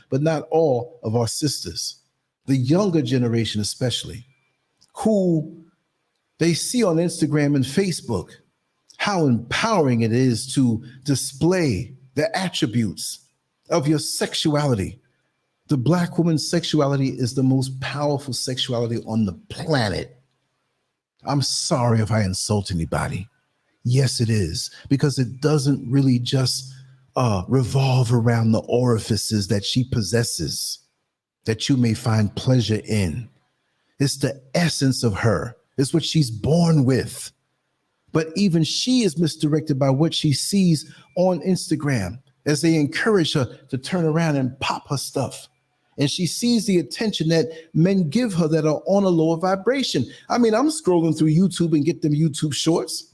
but not all of our sisters. The younger generation especially, who they see on Instagram and Facebook how empowering it is to display the attributes of your sexuality. The Black woman's sexuality is the most powerful sexuality on the planet. I'm sorry if I insult anybody. Yes, it is, because it doesn't really just revolve around the orifices that she possesses, that you may find pleasure in. It's the essence of her. It's what she's born with. But even she is misdirected by what she sees on Instagram as they encourage her to turn around and pop her stuff. And she sees the attention that men give her that are on a lower vibration. I mean, I'm scrolling through YouTube and get them YouTube shorts.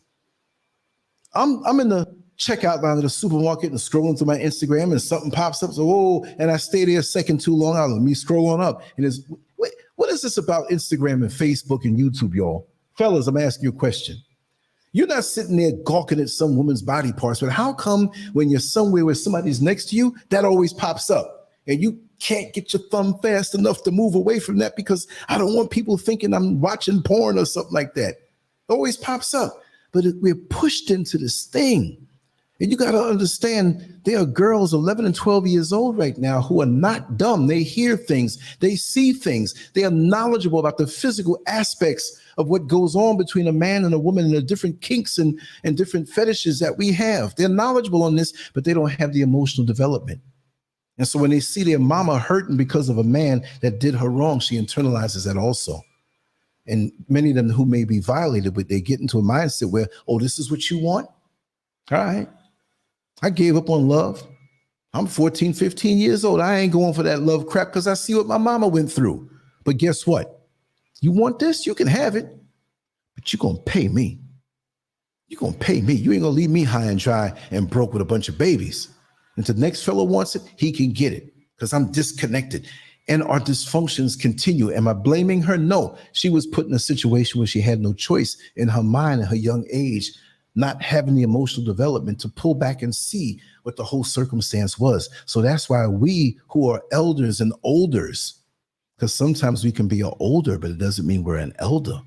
I'm in the checkout line of the supermarket and scrolling through my Instagram and something pops up. So, whoa, and I stay there a second too long. Let me scroll on up. And it's, wait, what is this about Instagram and Facebook and YouTube, y'all? Fellas, I'm asking you a question. You're not sitting there gawking at some woman's body parts, but how come when you're somewhere where somebody's next to you, that always pops up and you can't get your thumb fast enough to move away from that because I don't want people thinking I'm watching porn or something like that. It always pops up, but we're pushed into this thing. And you got to understand, there are girls 11 and 12 years old right now who are not dumb. They hear things, they see things, they are knowledgeable about the physical aspects of what goes on between a man and a woman and the different kinks and different fetishes that we have. They're knowledgeable on this, but they don't have the emotional development. And so when they see their mama hurting because of a man that did her wrong, she internalizes that also. And many of them who may be violated, but they get into a mindset where, oh, this is what you want? All right. I gave up on love. I'm 14, 15 years old. I ain't going for that love crap because I see what my mama went through. But guess what? You want this? You can have it, but you're going to pay me. You're going to pay me. You ain't going to leave me high and dry and broke with a bunch of babies. And if the next fellow wants it, he can get it because I'm disconnected. And our dysfunctions continue. Am I blaming her? No. She was put in a situation where she had no choice in her mind at her young age, not having the emotional development to pull back and see what the whole circumstance was. So that's why we who are elders and olders, because sometimes we can be an older, but it doesn't mean we're an elder.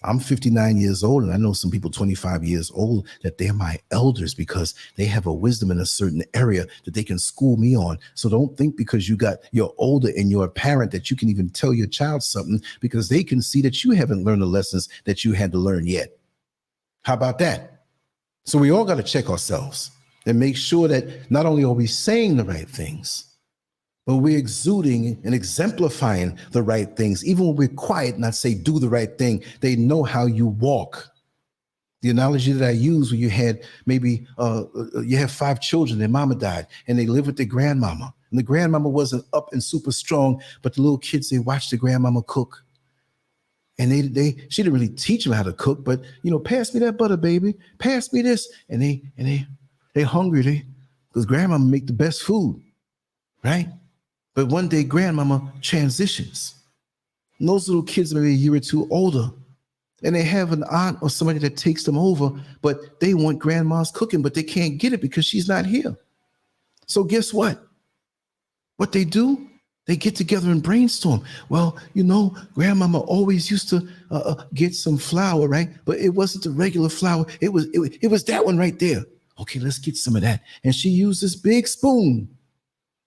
I'm 59 years old, and I know some people 25 years old that they're my elders because they have a wisdom in a certain area that they can school me on. So don't think because you're older and you're a parent that you can even tell your child something, because they can see that you haven't learned the lessons that you had to learn yet. How about that? So we all got to check ourselves and make sure that not only are we saying the right things, but we're exuding and exemplifying the right things. Even when we're quiet and I say do the right thing, they know how you walk. The analogy that I use, when you had maybe you have 5 children, their mama died, and they live with their grandmama. And the grandmama wasn't up and super strong, but the little kids, they watched the grandmama cook. And she didn't really teach them how to cook, but pass me that butter, baby. Pass me this. And they hungry, because grandmama make the best food, right? But one day grandmama transitions. And those little kids maybe a year or two older, and they have an aunt or somebody that takes them over, but they want grandma's cooking, but they can't get it because she's not here. So guess what? What they do? They get together and brainstorm. Well, grandmama always used to get some flour, right? But it wasn't the regular flour. It was that one right there. Okay, let's get some of that. And she used this big spoon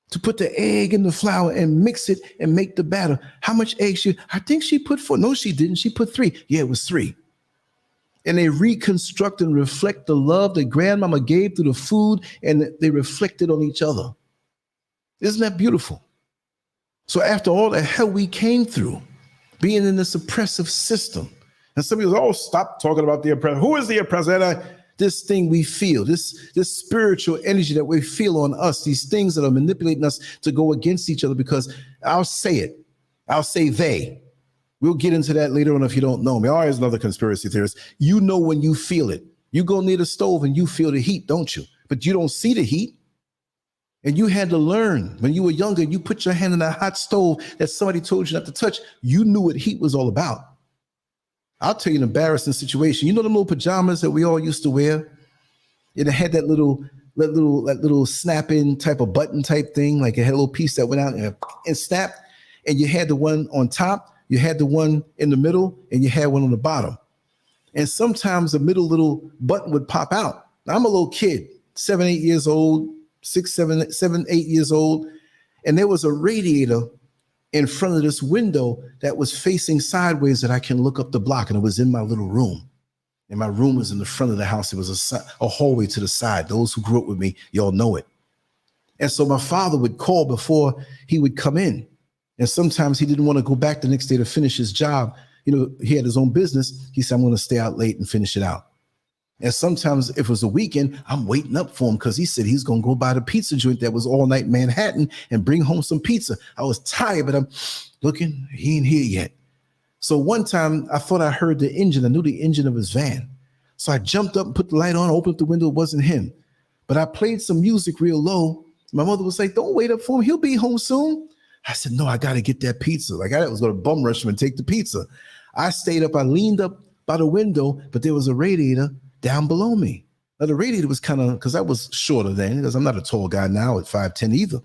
to put the egg in the flour and mix it and make the batter. How much eggs I think she put 4. No, she didn't. She put 3. Yeah, it was 3. And they reconstruct and reflect the love that grandmama gave through the food, and they reflect it on each other. Isn't that beautiful? So after all the hell we came through, being in this oppressive system, and some people say, oh, stop talking about the oppressor. Who is the oppressor? This thing we feel, this spiritual energy that we feel on us, these things that are manipulating us to go against each other, because I'll say they. We'll get into that later on if you don't know me. Always another conspiracy theorist. When you feel it. You go near the stove and you feel the heat, don't you? But you don't see the heat. And you had to learn when you were younger, you put your hand in that hot stove that somebody told you not to touch. You knew what heat was all about. I'll tell you an embarrassing situation. You know the little pajamas that we all used to wear? It had that little snap-in type of button type thing. Like it had a little piece that went out and snapped. And you had the one on top, you had the one in the middle, and you had one on the bottom. And sometimes the middle little button would pop out. Now, I'm a little kid, 7, 8 years old, 6, 7, 8 years old. And there was a radiator in front of this window that was facing sideways that I can look up the block, and it was in my little room. And my room was in the front of the house. It was a hallway to the side. Those who grew up with me, y'all know it. And so my father would call before he would come in. And sometimes he didn't want to go back the next day to finish his job. He had his own business. He said, I'm going to stay out late and finish it out. And sometimes if it was a weekend, I'm waiting up for him because he said he's going to go by the pizza joint that was all night Manhattan and bring home some pizza. I was tired, but I'm looking, he ain't here yet. So one time I thought I heard the engine. I knew the engine of his van. So I jumped up and put the light on, opened up the window. It wasn't him. But I played some music real low. My mother was like, don't wait up for him. He'll be home soon. I said, no, I got to get that pizza. Like I was going to bum rush him and take the pizza. I stayed up. I leaned up by the window, but there was a radiator down below me. Now the radiator was kind of, because I was shorter then, because I'm not a tall guy now at 5'10" either.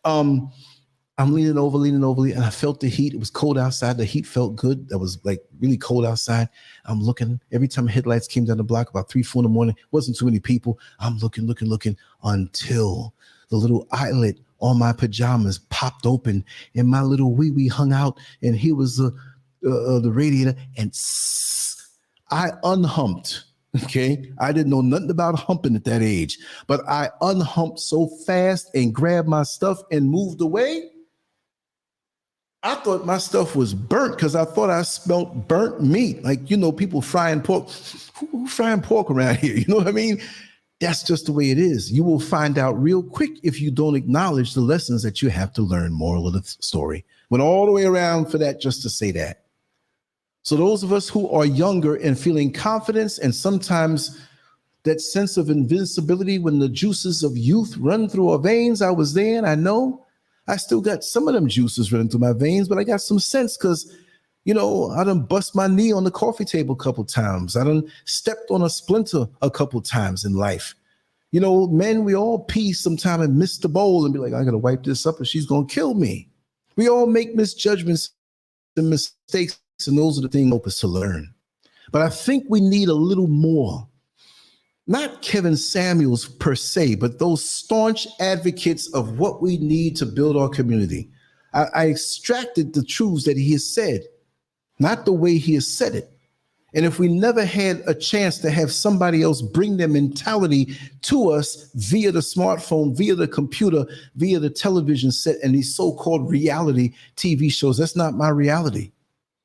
I'm leaning over, and I felt the heat. It was cold outside. The heat felt good. That was like really cold outside. I'm looking. Every time headlights came down the block, about 3, 4 in the morning, wasn't too many people. I'm looking until the little eyelet on my pajamas popped open, and my little wee hung out, and he was the radiator, and I unhumped. Okay, I didn't know nothing about humping at that age, but I unhumped so fast and grabbed my stuff and moved away. I thought my stuff was burnt because I thought I smelled burnt meat. Like, people frying pork. Who frying pork around here? You know what I mean? That's just the way it is. You will find out real quick if you don't acknowledge the lessons that you have to learn. Moral of the story. Went all the way around for that just to say that. So those of us who are younger and feeling confidence and sometimes that sense of invincibility when the juices of youth run through our veins, I was there and I know I still got some of them juices running through my veins, but I got some sense because, I done bust my knee on the coffee table a couple times. I done stepped on a splinter a couple times in life. Men, we all pee sometime and miss the bowl and be like, I got to wipe this up or she's going to kill me. We all make misjudgments and mistakes. And those are the things help us to learn. But I think we need a little more. Not Kevin Samuels per se, but those staunch advocates of what we need to build our community. I extracted the truths that he has said, not the way he has said it. And if we never had a chance to have somebody else bring their mentality to us via the smartphone, via the computer, via the television set, and these so-called reality TV shows, that's not my reality.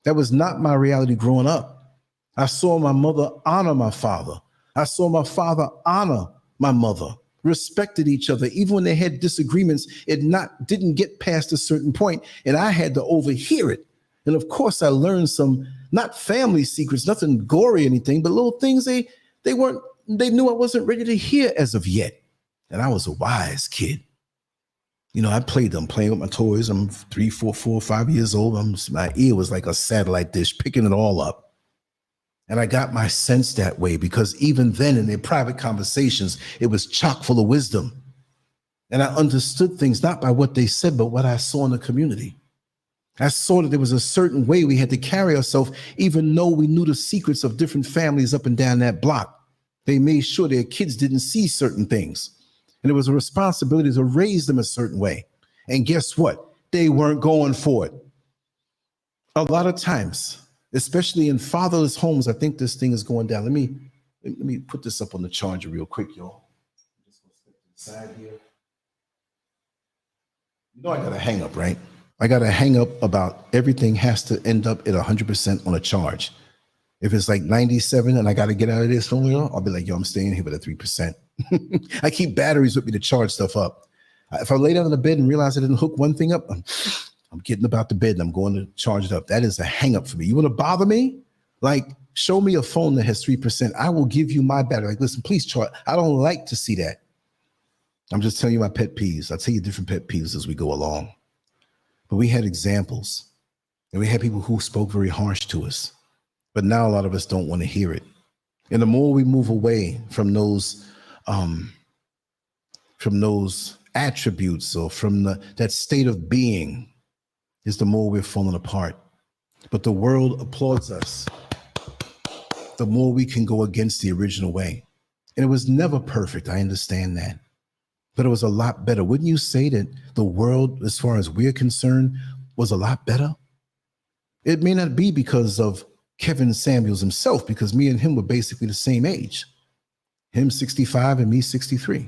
That was not my reality growing up. I saw my mother honor my father. I saw my father honor my mother, respected each other. Even when they had disagreements, it didn't get past a certain point, and I had to overhear it. And of course, I learned some, not family secrets, nothing gory or anything, but little things they knew I wasn't ready to hear as of yet. And I was a wise kid. You know, I playing with my toys. I'm 3, 4, 5 years old. My ear was like a satellite dish, picking it all up. And I got my sense that way because even then in their private conversations, it was chock full of wisdom. And I understood things not by what they said, but what I saw in the community. I saw that there was a certain way we had to carry ourselves, even though we knew the secrets of different families up and down that block. They made sure their kids didn't see certain things. And it was a responsibility to raise them a certain way. And guess what? They weren't going for it. A lot of times, especially in fatherless homes, I think this thing is going down. Let me put this up on the charger real quick, y'all. Just gonna step to the side here. You know I got to hang up, right? I got to hang up about everything has to end up at 100% on a charge. If it's like 97 and I got to get out of this somewhere, I'll be like, yo, I'm staying here with a 3%. I keep batteries with me to charge stuff up. If I lay down in the bed and realize I didn't hook one thing up, I'm getting about the bed and I'm going to charge it up. That is a hang up for me. You want to bother me? Like, show me a phone that has 3%. I will give you my battery. Like, listen, please charge. I don't like to see that. I'm just telling you my pet peeves. I'll tell you different pet peeves as we go along. But we had examples and we had people who spoke very harsh to us. But now a lot of us don't want to hear it. And the more we move away from those attributes or from that state of being, is the more we're falling apart. But the world applauds us, the more we can go against the original way. And it was never perfect. I understand that. But it was a lot better. Wouldn't you say that the world, as far as we're concerned, was a lot better? It may not be because of Kevin Samuels himself, because me and him were basically the same age. Him 65 and me 63.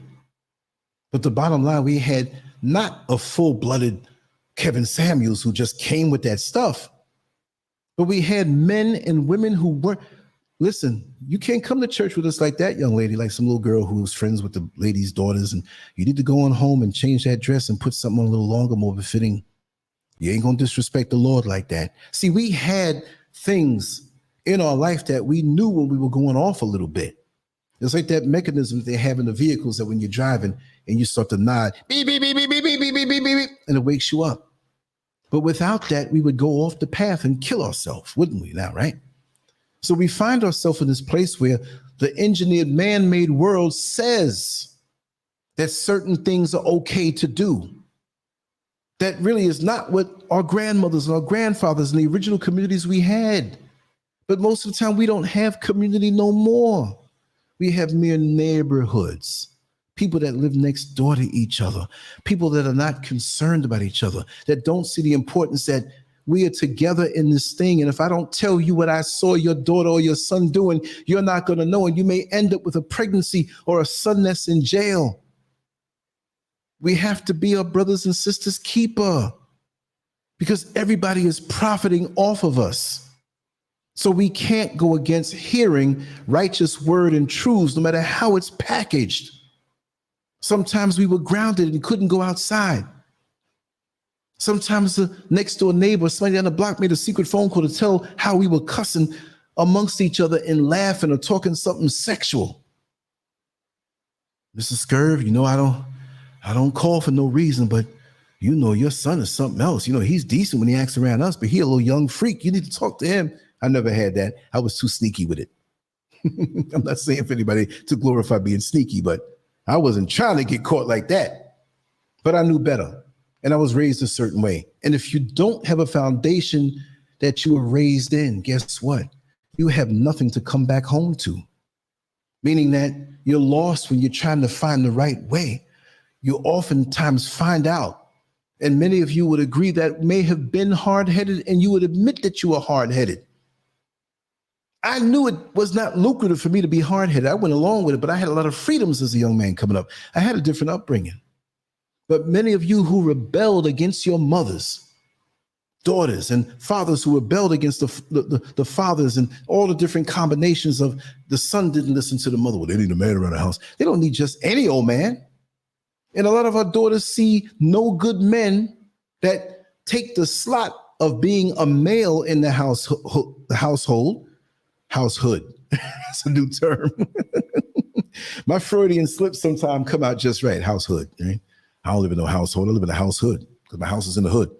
But the bottom line, we had not a full-blooded Kevin Samuels who just came with that stuff, but we had men and women who weren't. Listen, you can't come to church with us like that, young lady, like some little girl who was friends with the lady's daughters, and you need to go on home and change that dress and put something on a little longer, more befitting. You ain't gonna disrespect the Lord like that. See, we had things in our life that we knew when we were going off a little bit. It's like that mechanism that they have in the vehicles that when you're driving and you start to nod, beep, beep, beep, beep, beep, beep, beep, beep, beep, beep, and it wakes you up. But without that, we would go off the path and kill ourselves, wouldn't we now, right? So we find ourselves in this place where the engineered man-made world says that certain things are okay to do. That really is not what our grandmothers and our grandfathers in the original communities we had. But most of the time, we don't have community no more. We have mere neighborhoods, people that live next door to each other, people that are not concerned about each other, that don't see the importance that we are together in this thing. And if I don't tell you what I saw your daughter or your son doing, you're not going to know. And you may end up with a pregnancy or a son that's in jail. We have to be our brothers and sisters' keeper because everybody is profiting off of us. So we can't go against hearing righteous word and truths, no matter how it's packaged. Sometimes we were grounded and couldn't go outside. Sometimes the next door neighbor, somebody down the block made a secret phone call to tell how we were cussing amongst each other and laughing or talking something sexual. Mrs. Scurv, you know, I don't call for no reason, but you know, your son is something else. You know, he's decent when he acts around us, but he a little young freak. You need to talk to him. I never had that. I was too sneaky with it. I'm not saying for anybody to glorify being sneaky, but I wasn't trying to get caught like that. But I knew better. And I was raised a certain way. And if you don't have a foundation that you were raised in, guess what? you have nothing to come back home to. Meaning that you're lost when you're trying to find the right way. You oftentimes find out, and many of you would agree that may have been hard-headed, and you would admit that you were hard-headed. I knew it was not lucrative for me to be hard-headed. I went along with it, but I had a lot of freedoms as a young man coming up. I had a different upbringing. But many of you who rebelled against your mothers, daughters, and fathers who rebelled against the fathers, and all the different combinations of the son didn't listen to the mother. Well, they need a man around the house. They don't need just any old man. And a lot of our daughters see no good men that take the slot of being a male in the household. That's a new term. My Freudian slips sometimes come out just right. Househood. Right? I don't live in no household. I live in a househood because my house is in the hood.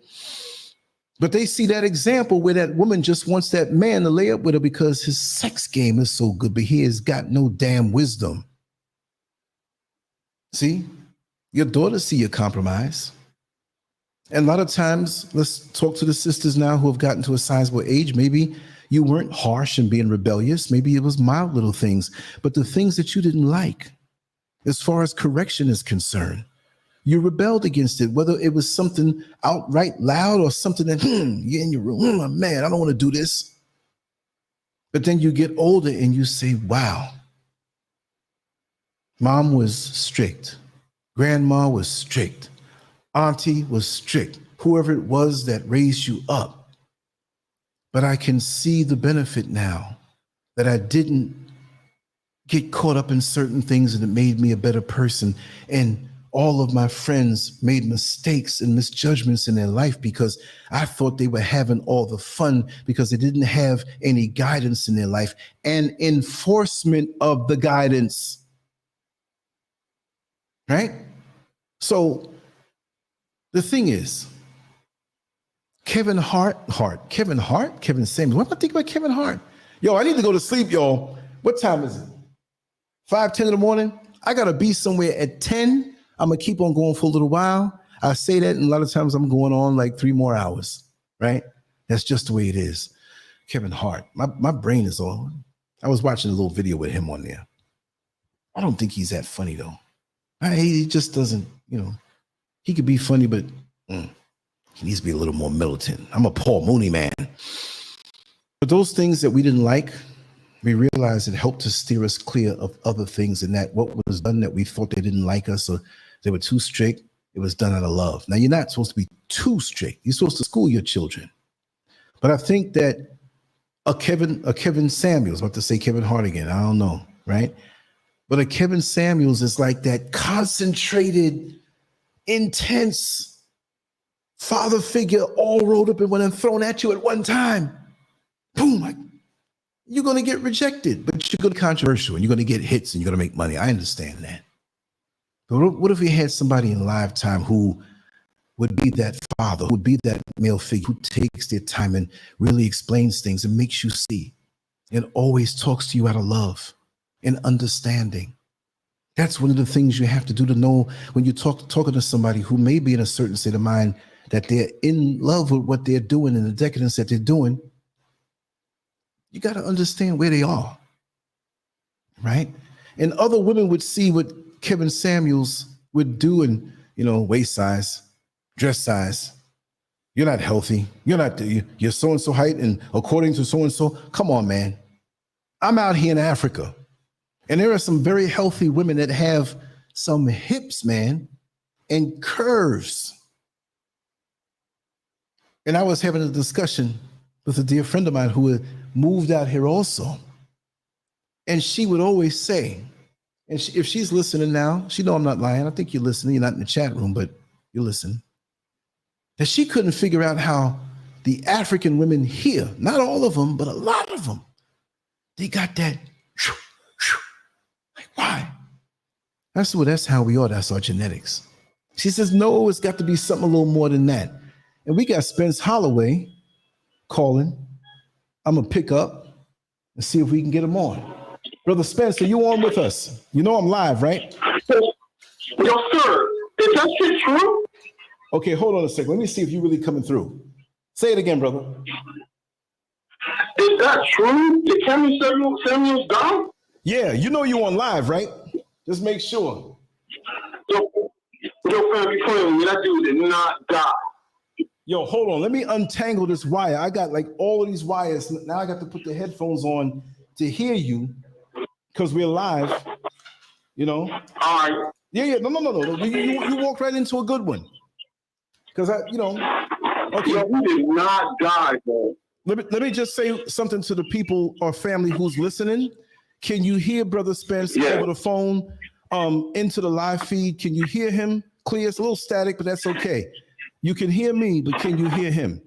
But they see that example where that woman just wants that man to lay up with her because his sex game is so good, but he has got no damn wisdom. See, your daughters see your compromise. And a lot of times, let's talk to the sisters now who have gotten to a sizable age. Maybe you weren't harsh and being rebellious. Maybe it was mild little things, but the things that you didn't like, as far as correction is concerned, you rebelled against it, whether it was something outright loud or something that, you're in your room, I'm mad, I don't want to do this. But then you get older and you say, wow, mom was strict. Grandma was strict. Auntie was strict. Whoever it was that raised you up. But I can see the benefit now that I didn't get caught up in certain things and it made me a better person. And all of my friends made mistakes and misjudgments in their life because I thought they were having all the fun because they didn't have any guidance in their life and enforcement of the guidance. Right? So the thing is, Kevin Samuels. What am I thinking about Kevin Hart? Yo, I need to go to sleep, y'all. What time is it? 5:10 in the morning. I got to be somewhere at 10. I'm going to keep on going for a little while. I say that, and a lot of times I'm going on like 3 more hours, right? That's just the way it is. Kevin Hart, my brain is on. I was watching a little video with him on there. I don't think he's that funny, though. He just doesn't, he could be funny, but he needs to be a little more militant. I'm a Paul Mooney man. But those things that we didn't like, we realized it helped to steer us clear of other things, and that what was done that we thought they didn't like us or they were too strict, it was done out of love. Now, you're not supposed to be too strict. You're supposed to school your children. But I think that a Kevin Samuels, I'm about to say Kevin Hart again, I don't know, right? But a Kevin Samuels is like that concentrated, intense father figure all rolled up and when thrown at you at one time. Boom, you're going to get rejected, but you're going to be controversial and you're going to get hits and you're going to make money. I understand that. But what if we had somebody in lifetime who would be that father, who would be that male figure, who takes their time and really explains things and makes you see and always talks to you out of love and understanding? That's one of the things you have to do to know when you're talking to somebody who may be in a certain state of mind that they're in love with what they're doing and the decadence that they're doing. You got to understand where they are, right? And other women would see what Kevin Samuels would do in, waist size, dress size. You're not healthy. You're so-and-so height, and according to so-and-so, come on, man. I'm out here in Africa, and there are some very healthy women that have some hips, man, and curves. And I was having a discussion with a dear friend of mine who had moved out here also. And she would always say, and if she's listening now, she know I'm not lying. I think you're listening. You're not in the chat room, but you're listening. That she couldn't figure out how the African women here, not all of them, but a lot of them, they got that. Like, why? That's how we are. That's our genetics. She says, no, it's got to be something a little more than that. And we got Spence Holloway calling. I'm going to pick up and see if we can get him on. Brother Spence, are you on with us? You know I'm live, right? Yes, sir. Is that shit true? Okay, hold on a second. Let me see if you're really coming through. Say it again, brother. Is that true? Did Kevin Samuels die? Yeah, you know you on live, right? Just make sure. Yo, fam, you playing with me? That dude did not die. Yo, hold on. Let me untangle this wire. I got like all of these wires. Now I got to put the headphones on to hear you because we're live. You know? All right. Yeah. No. You walked right into a good one. Because okay. Yo, he did not die, bro. Let me just say something to the people or family who's listening. Can you hear Brother Spence over the phone into the live feed? Can you hear him clear? It's a little static, but that's okay. You can hear me, but can you hear him?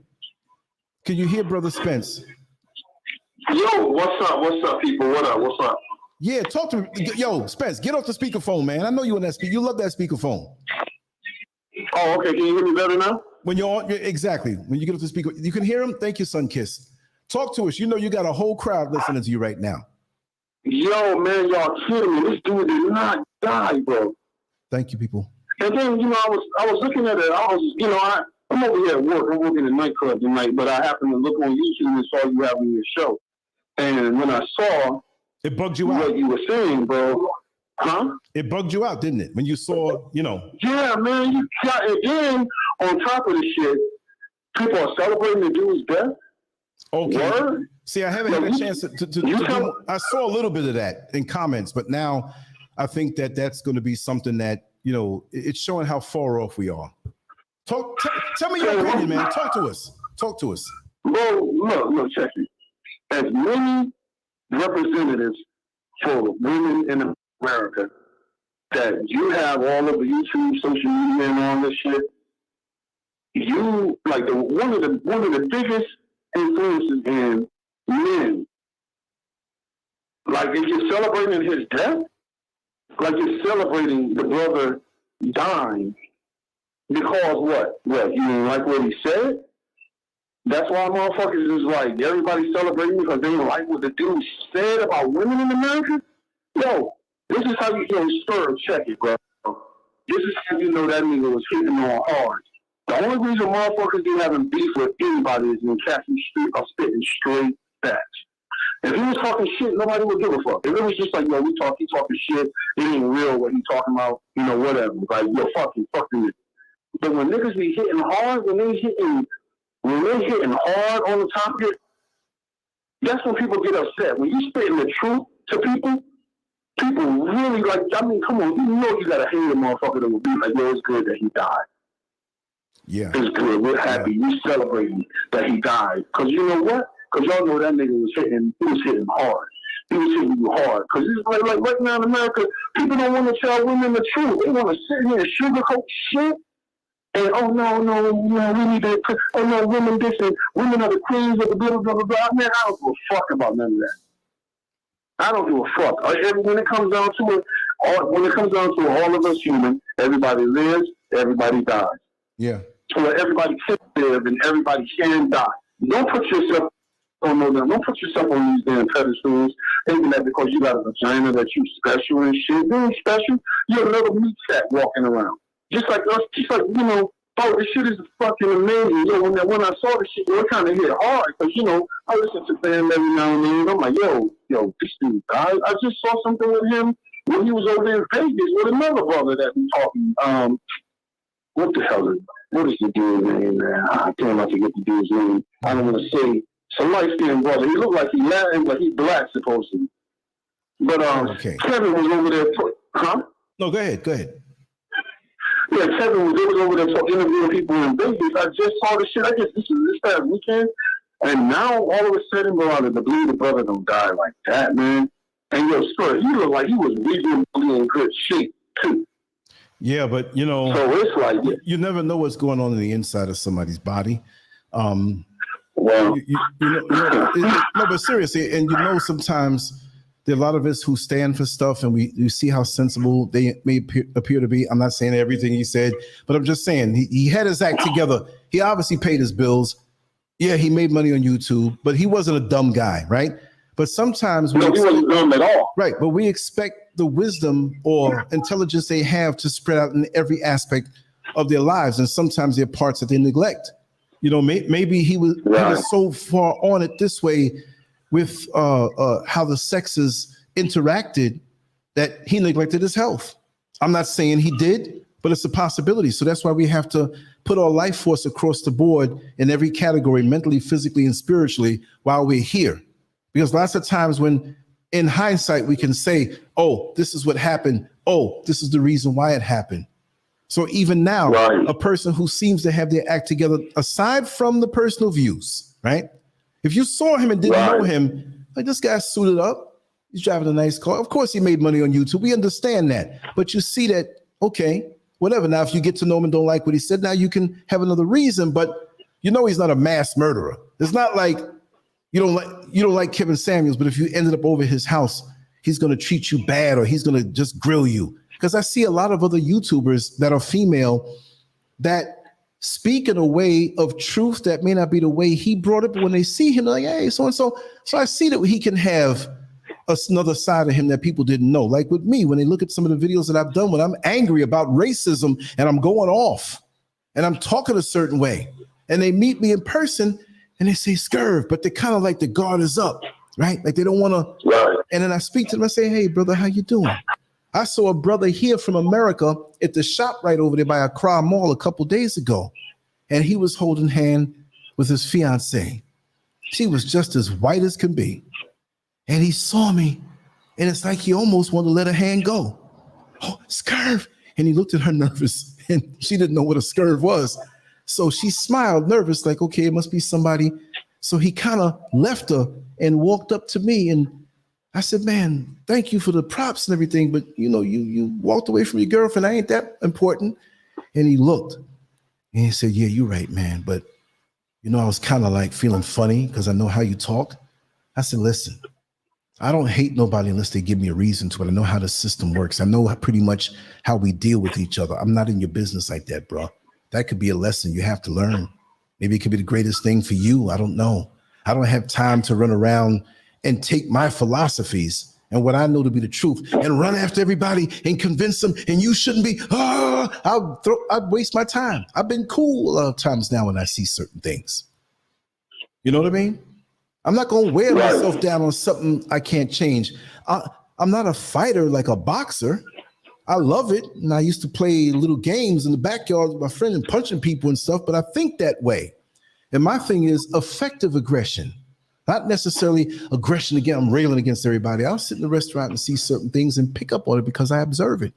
Can you hear Brother Spence? Yo, what's up? What's up, people? What up? What's up? Yeah, talk to me. Yo, Spence, get off the speakerphone, man. I know you on that speaker. You love that speakerphone. Oh, okay. Can you hear me better now? When you're on, exactly. When you get off the speaker, you can hear him. Thank you, Sun Kiss. Talk to us. You know you got a whole crowd listening to you right now. Yo, man, y'all kidding me. This dude did not die, bro. Thank you, people. And then, I was looking at it. I'm over here at work. I'm working in a nightclub tonight, but I happened to look on YouTube and saw you having your show. And when I saw it bugged you out. What you were saying, bro. Huh? It bugged you out, didn't it? When you saw, Yeah, man. You got it. And on top of the shit, people are celebrating the dude's death. Okay. Word? See, I haven't had a chance to I saw a little bit of that in comments, but now I think that's going to be something that, it's showing how far off we are. Tell me your opinion, man. Talk to us. Bro, look, check it. As many representatives for women in America that you have all over YouTube, social media, and all this shit, you like one of the biggest influences in men. Like if you're celebrating his death, like you're celebrating the brother dying because what? What, you didn't like what he said? That's why motherfuckers is like, everybody's celebrating because they didn't like what the dude said about women in America? Yo, this is how you Scurv, check it, bro. This is how you know that nigga was hitting on hard. The only reason motherfuckers be having beef with anybody is when cats are spitting straight facts. If he was talking shit, nobody would give a fuck. If it was just like, yo, he talking shit, it ain't real what he talking about, whatever. Like, yo, fuck him. But when niggas be hitting hard, when they hitting hard on the top of it, that's when people get upset. When you spitting the truth to people really like, come on, you gotta hate a motherfucker that will be like, yo, it's good that he died. Yeah. It's good. We're happy. Yeah. We're celebrating that he died. Because you know what? Because y'all know that nigga was hitting hard. He was hitting you hard. Because it's like right now in America, people don't want to tell women the truth. They want to sit here and sugarcoat shit. And we need to, women this and women are the queens of the blah, blah, blah, blah. Man, I don't give a fuck about none of that. I don't give a fuck. When it comes down to it, all of us human, everybody lives, everybody dies. Yeah. So everybody can live and everybody can die. Don't put yourself on these damn pedestals thinking that because you got a vagina that you special and shit. You ain't special. You're a little meat sack walking around. Just like us, this shit is fucking amazing. When I saw this shit, it kind of hit hard because, I listen to them every now and then. I'm like, yo, this dude died. I just saw something with him when he was over in Vegas with another brother that we talking. What the hell what is the dude's name, man? I can't forget the dude's name. I don't want to say some light-skinned brother. He looked like he Latin, but he's black, supposedly. But Kevin was over there. Huh? No, go ahead. Yeah, Kevin was over there interviewing people in Vegas. I just saw the shit. I guess this past weekend. And now, all of a sudden, bro, out of the blue, the brother don't die like that, man. And Scurv, he looked like he was reasonably in good shape, too. Yeah, but so it's like you never know what's going on in the inside of somebody's body. Well, no, but seriously, and sometimes there are a lot of us who stand for stuff, and we see how sensible they may appear to be. I'm not saying everything he said, but I'm just saying he had his act together. He obviously paid his bills. Yeah, he made money on YouTube, but he wasn't a dumb guy, right? But sometimes he wasn't dumb at all. Right, but we expect the wisdom or intelligence they have to spread out in every aspect of their lives, and sometimes there are parts that they neglect. You know, maybe he was so far on it this way with how the sexes interacted that he neglected his health. I'm not saying he did, but it's a possibility. So that's why we have to put our life force across the board in every category, mentally, physically, and spiritually, while we're here. Because lots of times when in hindsight, we can say, oh, this is what happened. Oh, this is the reason why it happened. So even now, a person who seems to have their act together, aside from the personal views, right? If you saw him and didn't know him, like, this guy's suited up, he's driving a nice car. Of course he made money on YouTube. We understand that. But you see that, okay, whatever. Now, if you get to know him and don't like what he said, now you can have another reason, but you know he's not a mass murderer. It's not like you don't like Kevin Samuels, but if you ended up over his house, he's going to treat you bad or he's going to just grill you. Because I see a lot of other YouTubers that are female that speak in a way of truth that may not be the way he brought it, but when they see him, they're like, hey, so and so. So I see that he can have another side of him that people didn't know. Like with me, when they look at some of the videos that I've done when I'm angry about racism and I'm going off and I'm talking a certain way, and they meet me in person and they say, Scurv, but they kind of like the guard is up, right? Like they don't want to. And then I speak to them, I say, hey, brother, how you doing? I saw a brother here from America at the shop right over there by Accra Mall a couple days ago, and he was holding hand with his fiance. She was just as white as can be. And he saw me, and it's like he almost wanted to let her hand go. Oh, Scurv. And he looked at her nervous, and she didn't know what a Scurv was. So she smiled nervous, like, okay, it must be somebody. So he kind of left her and walked up to me, and I said, man, thank you for the props and everything, but you know, you walked away from your girlfriend. I ain't that important. And he looked and he said, yeah, you're right, man. But you know, I was kind of like feeling funny because I know how you talk. I said, listen, I don't hate nobody unless they give me a reason to it. I know how the system works. I know pretty much how we deal with each other. I'm not in your business like that, bro. That could be a lesson you have to learn. Maybe it could be the greatest thing for you. I don't know. I don't have time to run around and take my philosophies and what I know to be the truth and run after everybody and convince them, and you shouldn't be, I'd waste my time. I've been cool a lot of times now when I see certain things. You know what I mean? I'm not going to wear myself down on something I can't change. I'm not a fighter like a boxer. I love it. And I used to play little games in the backyard with my friend and punching people and stuff, but I think that way. And my thing is effective aggression. Not necessarily aggression again. I'm railing against everybody. I'll sit in the restaurant and see certain things and pick up on it because I observe it.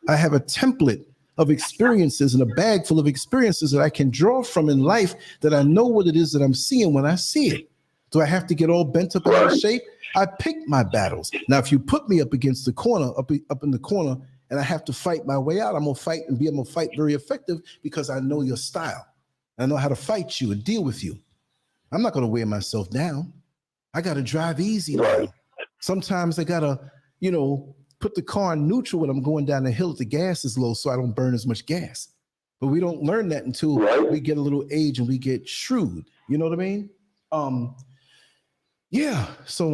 I have a template of experiences and a bag full of experiences that I can draw from in life that I know what it is that I'm seeing when I see it. Do I have to get all bent up and out of shape? I pick my battles. Now, if you put me up against the corner, up in the corner, and I have to fight my way out, I'm going to fight and be able to fight very effective because I know your style. I know how to fight you and deal with you. I'm not going to wear myself down. I got to drive easy now. Sometimes I got to, put the car in neutral when I'm going down the hill if the gas is low so I don't burn as much gas. But we don't learn that until we get a little age and we get shrewd. You know what I mean? Yeah. So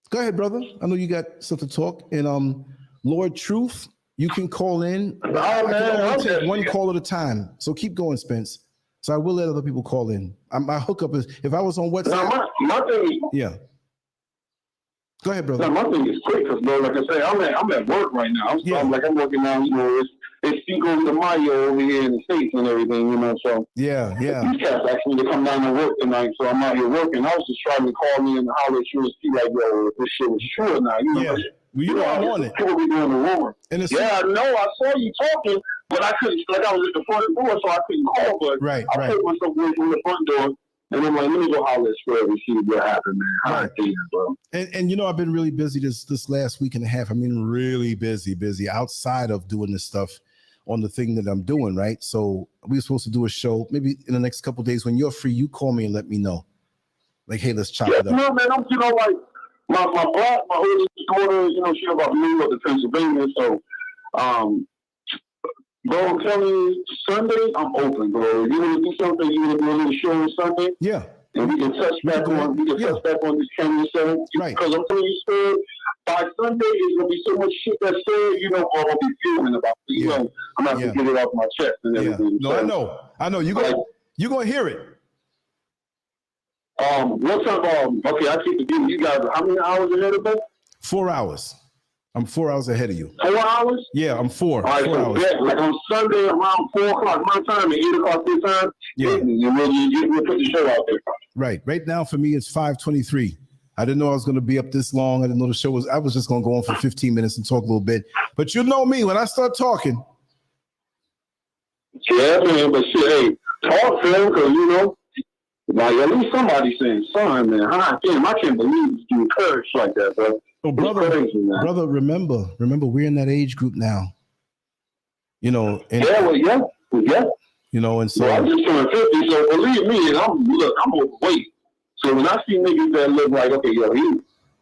go ahead, brother. I know you got something to talk. And Lord Truth, you can call in. But I can only take one call at a time. So keep going, Spence. So I will let other people call in. My hookup is, if I was on WhatsApp. Now, my thing, yeah. Go ahead, brother. Now, my thing is quick because, bro, like I say, I'm at work right now. I'm working now, it's Cinco de Mayo over here in the States and everything, so. Yeah. These cats asked me to come down and work tonight, so I'm out here working. I was just trying to call me and holler at you and see, like, yo, if this shit was true or not. I'm on it. People be doing the rumor. I know, I saw you talking, but I couldn't, like, I was at the front door, so I couldn't call, but I put myself away from the front door. And I'm like, let me go holler at Scurv and see what happened, man. How I see it, bro. And I've been really busy this last week and a half. I mean, really busy outside of doing this stuff on the thing that I'm doing, right? So we were supposed to do a show maybe in the next couple of days. When you're free, you call me and let me know. Like, hey, let's chop it up. No, man, I'm, like, my oldest daughter, she about to move up to Pennsylvania, so, bro, I'm telling you, Sunday, I'm open, bro. If you want to do something, you want to do a little show on Sunday? Yeah. And we can touch back on this camera show. Right. Because I'm telling you, Scurv, by Sunday, there's gonna be so much shit that's said, I'm gonna be fuming about it. I'm gonna have to get it off my chest and everything. No, so, I know. You're gonna hear it. What's up? Okay, I keep forgetting. You guys, how many hours ahead of us? 4 hours. I'm 4 hours ahead of you. 4 hours? Yeah, I'm 4. All right, 4 hours. Like on Sunday around 4 o'clock my time and 8 o'clock this time. Yeah. We'll put the show out there. Right. Right now for me it's 5:23. I didn't know I was going to be up this long. I didn't know the show was. I was just going to go on for 15 minutes and talk a little bit. But you know me, when I start talking. Yeah, man. But shit, hey, talk to him because like at least somebody saying, "Son, man, I can't believe you encouraged like that, bro." Oh, brother, remember, we're in that age group now. And, yeah. And so I just turned 50, so believe me, and I'm overweight. So when I see niggas that look like, okay,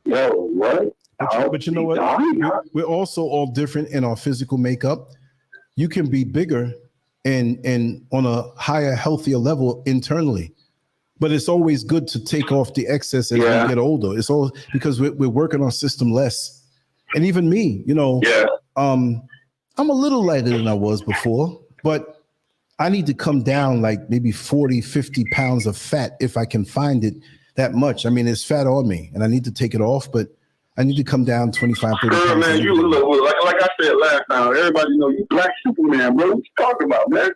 what? But you know what? We're also all different in our physical makeup. You can be bigger and on a higher, healthier level internally. But it's always good to take off the excess as we get older. It's all because we're working our system less. And even me, I'm a little lighter than I was before, but I need to come down like maybe 40, 50 pounds of fat if I can find it that much. I mean, it's fat on me and I need to take it off, but I need to come down 25, 30 pounds. Man, you look, like I said last time, everybody know you Black Superman, bro. What you talking about, man?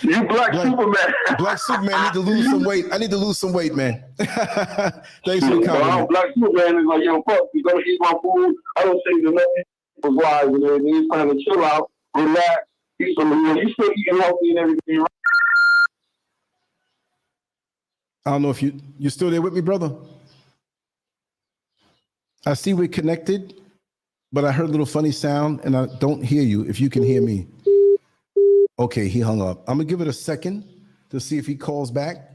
You Black Superman. Black Superman need to lose some weight. I need to lose some weight, man. Thanks for coming. Black Superman is like, fuck, you gonna eat my food. I don't say nothing for wise and everything. It's time to chill out, relax. You still eating healthy and everything, right? I don't know if you're still there with me, brother. I see we're connected, but I heard a little funny sound and I don't hear you. If you can hear me. Okay, he hung up. I'm gonna give it a second to see if he calls back.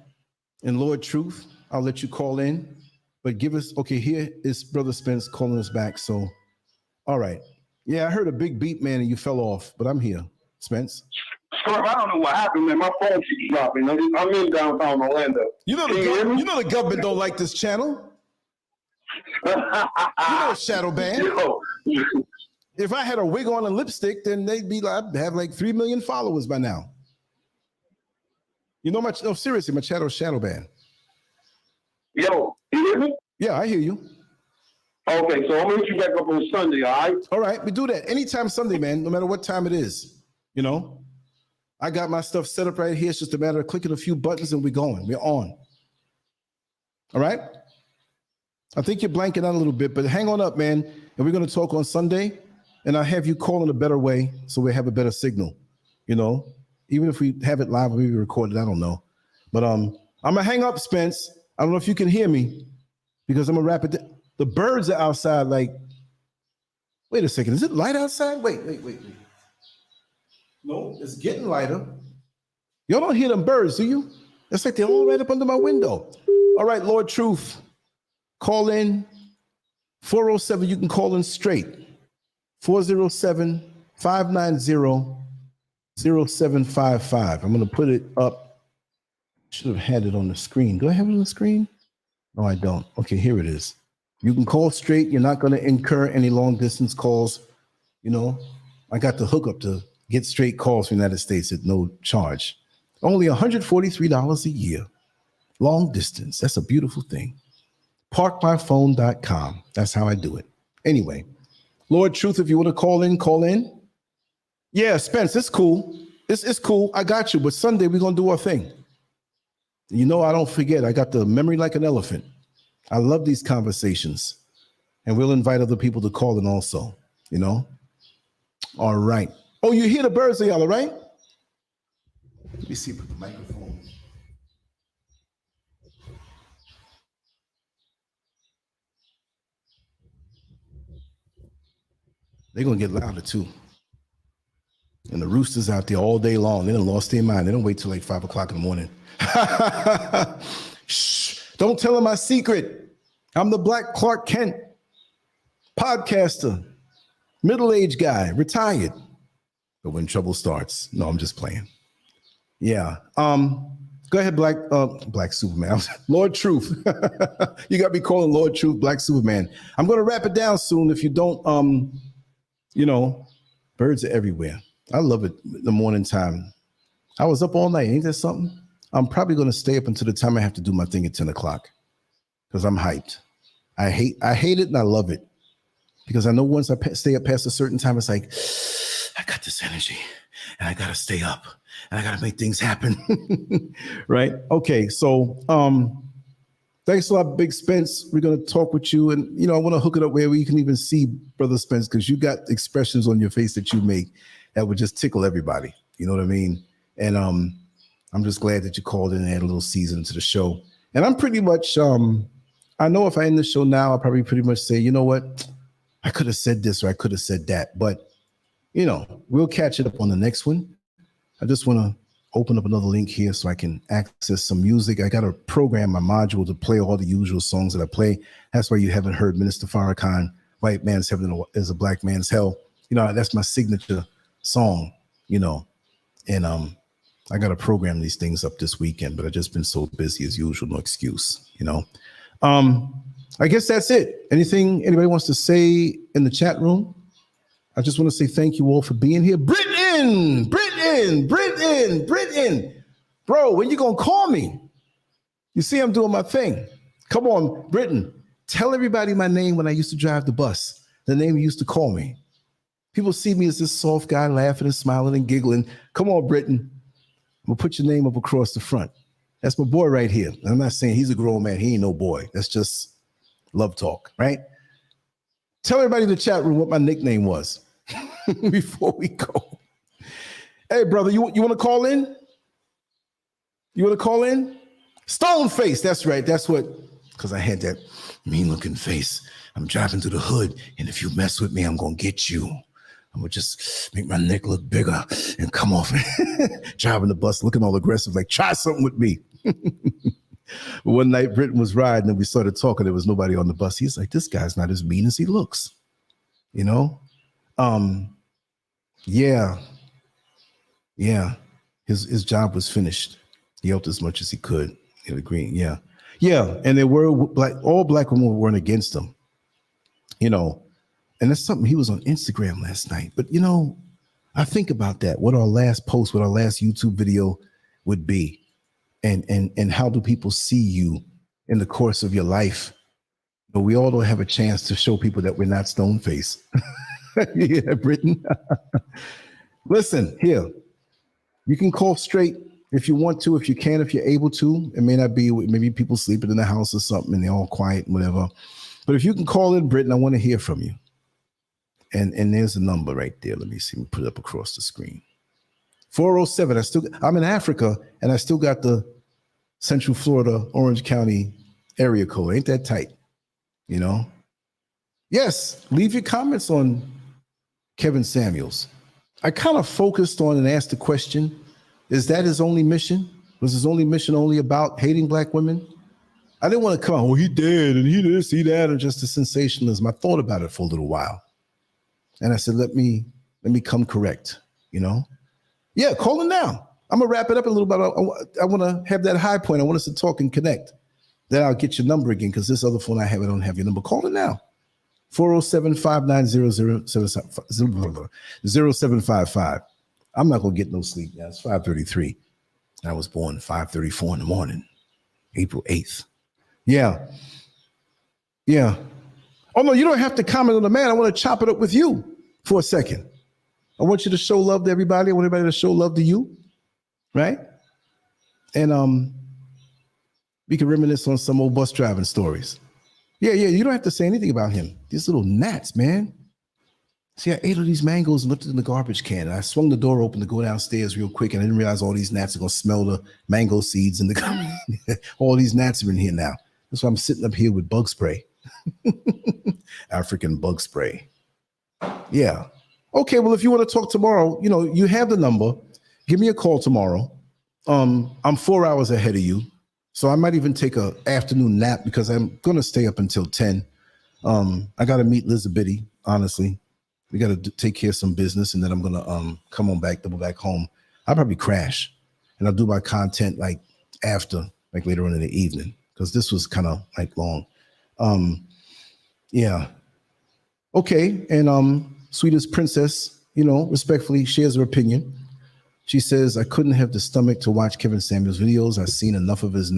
And Lord Truth, I'll let you call in, but here is Brother Spence calling us back. So, all right. Yeah, I heard a big beep, man, and you fell off, but I'm here, Spence. I don't know what happened, man. My phone keeps dropping. I'm in downtown Orlando. You know the government don't like this channel. Shadow Band. If I had a wig on and lipstick, then they'd be like, I'd have like 3 million followers by now. Seriously, my shadow band. Yo, you hear me? Yeah, I hear you. Okay, so I'm gonna hit you back up on Sunday, all right? All right, we do that anytime Sunday, man, no matter what time it is. I got my stuff set up right here. It's just a matter of clicking a few buttons and we're going. We're on. All right? I think you're blanking out a little bit, but hang on up, man. And we're going to talk on Sunday. And I'll have you call in a better way so we have a better signal. Even if we have it live or maybe record it, I don't know. But I'm going to hang up, Spence. I don't know if you can hear me because I'm going to wrap it. The birds are outside like, wait a second. Is it light outside? Wait. No, it's getting lighter. Y'all don't hear them birds, do you? It's like they're all right up under my window. All right, Lord Truth, call in 407. You can call in straight. 407-590-0755. I'm going to put it up. Should have had it on the screen. Do I have it on the screen? No, I don't. Okay, here it is. You can call straight. You're not going to incur any long distance calls. I got the hookup to get straight calls from the United States at no charge. Only $143 a year. Long distance. That's a beautiful thing. Parkmyphone.com. That's how I do it. Anyway, Lord Truth, if you want to call in, call in. Yeah, Spence, it's cool. It's cool. I got you. But Sunday, we're going to do our thing. I don't forget. I got the memory like an elephant. I love these conversations. And we'll invite other people to call in also, All right. Oh, you hear the birds, y'all, all right? Let me see with the microphone. They're going to get louder, too. And the roosters out there all day long. They done lost their mind. They don't wait till like 5 o'clock in the morning. Shh. Don't tell them my secret. I'm the Black Clark Kent, podcaster, middle-aged guy, retired. But when trouble starts, no, I'm just playing. Yeah. Go ahead, Black Superman. Lord Truth. You got me calling Lord Truth Black Superman. I'm going to wrap it down soon. If you don't, birds are everywhere. I love it in the morning time. I was up all night. Ain't that something? I'm probably going to stay up until the time I have to do my thing at 10 o'clock because I'm hyped. I hate it and I love it because I know once I stay up past a certain time, it's like, I got this energy and I got to stay up and I got to make things happen. Right? Okay. So, thanks a lot, Big Spence. We're going to talk with you. And, I want to hook it up where you can even see Brother Spence because you got expressions on your face that you make that would just tickle everybody. You know what I mean? And I'm just glad that you called in and had a little season to the show. And I'm pretty much, I know if I end the show now, I'll probably pretty much say, you know what? I could have said this or I could have said that. But, we'll catch it up on the next one. I just want to open up another link here so I can access some music. I got to program my module to play all the usual songs that I play. That's why you haven't heard Minister Farrakhan, White Man's Heaven is a Black Man's Hell. That's my signature song, and I got to program these things up this weekend, but I've just been so busy as usual. No excuse, I guess that's it. Anything anybody wants to say in the chat room? I just want to say thank you all for being here. Britain. Bro, when you going to call me? You see, I'm doing my thing. Come on, Britain. Tell everybody my name when I used to drive the bus. The name you used to call me. People see me as this soft guy laughing and smiling and giggling. Come on, Britain. I'm going to put your name up across the front. That's my boy right here. I'm not saying he's a grown man. He ain't no boy. That's just love talk, right? Tell everybody in the chat room what my nickname was before we go. Hey, brother, you want to call in? You want to call in? Stone face. That's right. That's what, because I had that mean looking face. I'm driving through the hood, and if you mess with me, I'm going to get you. I'm going to just make my neck look bigger and come off driving the bus, looking all aggressive, like, try something with me. One night, Britton was riding, and we started talking. There was nobody on the bus. He's like, this guy's not as mean as he looks. Yeah. His job was finished. He helped as much as he could. He agreed. Yeah. And there were all black women weren't against him, and that's something he was on Instagram last night. But, I think about that, what our last post, what our last YouTube video would be. And how do people see you in the course of your life? But we all don't have a chance to show people that we're not stone face. Yeah, Britain. Listen, here. You can call straight if you want to, if you can, if you're able to. It may not be, maybe people sleeping in the house or something and they're all quiet and whatever. But if you can call in, Britain, I want to hear from you. And there's a number right there. Let me see. Let me put it up across the screen. 407. I'm in Africa and I still got the Central Florida, Orange County area code. Ain't that tight? Yes. Leave your comments on Kevin Samuels. I kind of focused on and asked the question, is that his only mission? Was his only mission only about hating black women? I didn't want to come, he did, and he this, he that, and just the sensationalism. I thought about it for a little while. And I said, let me come correct, Yeah, call it now. I'm going to wrap it up a little bit. I want to have that high point. I want us to talk and connect. Then I'll get your number again because this other phone I have, I don't have your number. Call it now. 407-590-0755. I'm not going to get no sleep now. It's 5:33. I was born 5:34 in the morning, April 8th. Yeah. Oh, no, you don't have to comment on the man. I want to chop it up with you for a second. I want you to show love to everybody. I want everybody to show love to you, right? And we can reminisce on some old bus driving stories. Yeah, you don't have to say anything about him. These little gnats, man. See, I ate all these mangoes and left it in the garbage can. And I swung the door open to go downstairs real quick, and I didn't realize all these gnats are going to smell the mango seeds in the all these gnats are in here now. That's why I'm sitting up here with bug spray. African bug spray. Yeah. Okay, well, if you want to talk tomorrow, you have the number. Give me a call tomorrow. I'm 4 hours ahead of you. So I might even take an afternoon nap because I'm going to stay up until 10. I got to meet Elizabeth, honestly. We got to take care of some business, and then I'm going to come on back, double back home. I'll probably crash, and I'll do my content like after, like later on in the evening, because this was kind of like long. Yeah. Okay. And Sweetest Princess, respectfully shares her opinion. She says, I couldn't have the stomach to watch Kevin Samuels videos. I've seen enough of his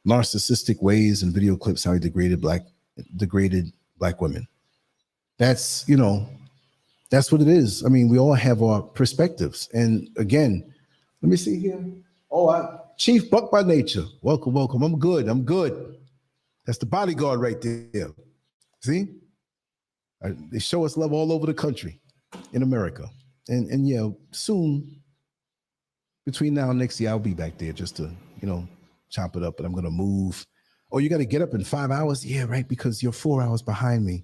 narcissistic ways and video clips, how he degraded black women. That's what it is. I mean, we all have our perspectives. And again, let me see here. Oh, Chief Buck by Nature. Welcome. I'm good. That's the bodyguard right there. See? They show us love all over the country in America. And yeah, soon, between now and next year, I'll be back there just to, chop it up. But I'm going to move. Oh, you got to get up in 5 hours? Yeah, right, because you're 4 hours behind me.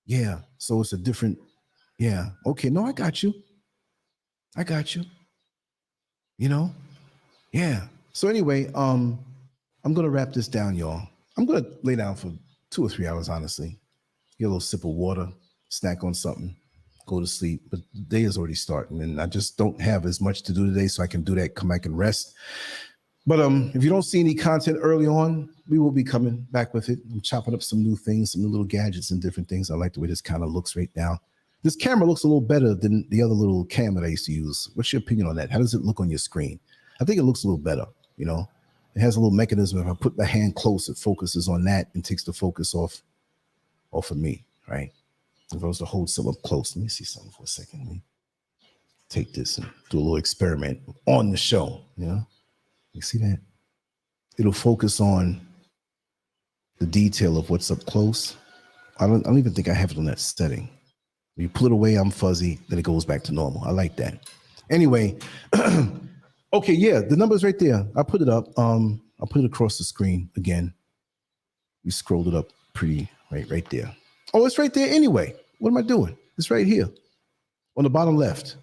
Yeah, so it's a different, yeah. Okay, no, I got you. Yeah. So anyway, I'm going to wrap this down, y'all. I'm going to lay down for 2 or 3 hours, honestly. Get a little sip of water, snack on something, go to sleep. But the day is already starting, and I just don't have as much to do today, so I can do that, come back and rest. But if you don't see any content early on, we will be coming back with it. I'm chopping up some new things, some new little gadgets and different things. I like the way this kind of looks right now. This camera looks a little better than the other little cam that I used to use. What's your opinion on that? How does it look on your screen? I think it looks a little better, It has a little mechanism. If I put my hand close, it focuses on that and takes the focus off of me, right? If I was to hold something up close, let me see something for a second. Let me take this and do a little experiment on the show, You see that? It'll focus on the detail of what's up close. I don't even think I have it on that setting. When you pull it away, I'm fuzzy, then it goes back to normal. I like that. Anyway, okay, yeah, the number's right there. I put it up. I'll put it across the screen again. You scrolled it up pretty right there. Oh, it's right there anyway. What am I doing? It's right here on the bottom left.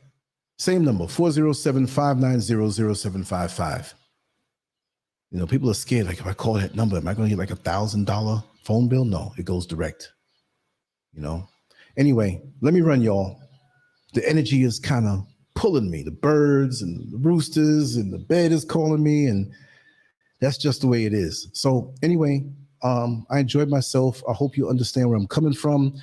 Same number, 407-590-0755. People are scared. Like, if I call that number, am I going to get like $1,000 phone bill? No, it goes direct. Anyway, let me run, y'all. The energy is kind of pulling me. The birds and the roosters and the bed is calling me, and that's just the way it is. So anyway, I enjoyed myself. I hope you understand where I'm coming from.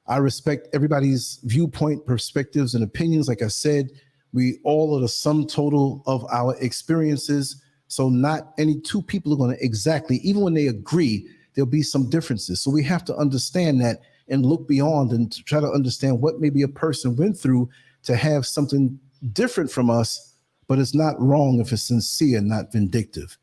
I respect everybody's viewpoint, perspectives, and opinions. Like I said, we all are the sum total of our experiences. So not any two people are going to exactly, even when they agree, there'll be some differences. So we have to understand that and look beyond and to try to understand what maybe a person went through to have something different from us, but it's not wrong if it's sincere, not vindictive.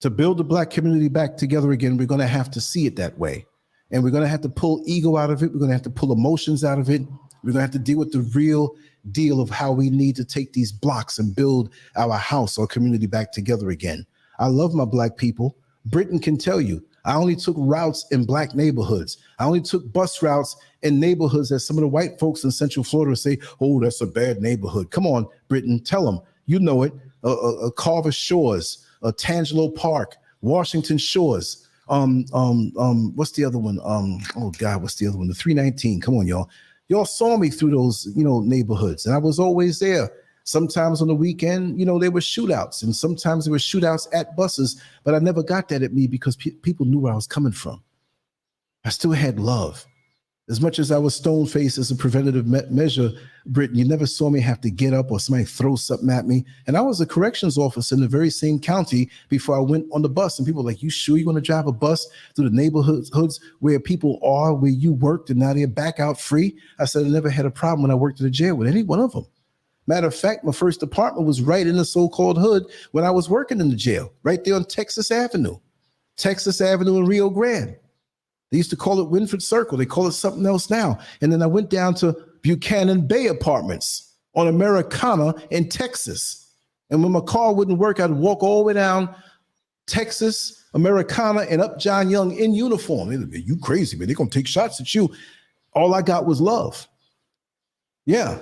To build the Black community back together again, we're going to have to see it that way. And we're going to have to pull ego out of it. We're going to have to pull emotions out of it. We're going to have to deal with the real deal of how we need to take these blocks and build our house, our community back together again. I love my Black people. Britain can tell you, I only took routes in Black neighborhoods. I only took bus routes in neighborhoods that some of the white folks in Central Florida say, oh, that's a bad neighborhood. Come on, Britain, tell them. You know it. Carver Shores, Tangelo Park, Washington Shores. What's the other one? What's the other one? The 319. Come on, y'all. Y'all saw me through those, neighborhoods, and I was always there. Sometimes on the weekend, there were shootouts, and sometimes there were shootouts at buses, but I never got that at me because people knew where I was coming from. I still had love. As much as I was stone-faced as a preventative measure, Britain, you never saw me have to get up or somebody throw something at me. And I was a corrections officer in the very same county before I went on the bus. And people were like, you sure you're going to drive a bus through the neighborhoods where people are, where you worked, and now they're back out free? I said, I never had a problem when I worked in the jail with any one of them. Matter of fact, my first apartment was right in the so-called hood when I was working in the jail, right there on Texas Avenue in Rio Grande. They used to call it Winford Circle. They call it something else now. And then I went down to Buchanan Bay Apartments on Americana in Texas. And when my car wouldn't work, I'd walk all the way down Texas, Americana, and up John Young in uniform. They'd be, you crazy, man. They're going to take shots at you. All I got was love. Yeah.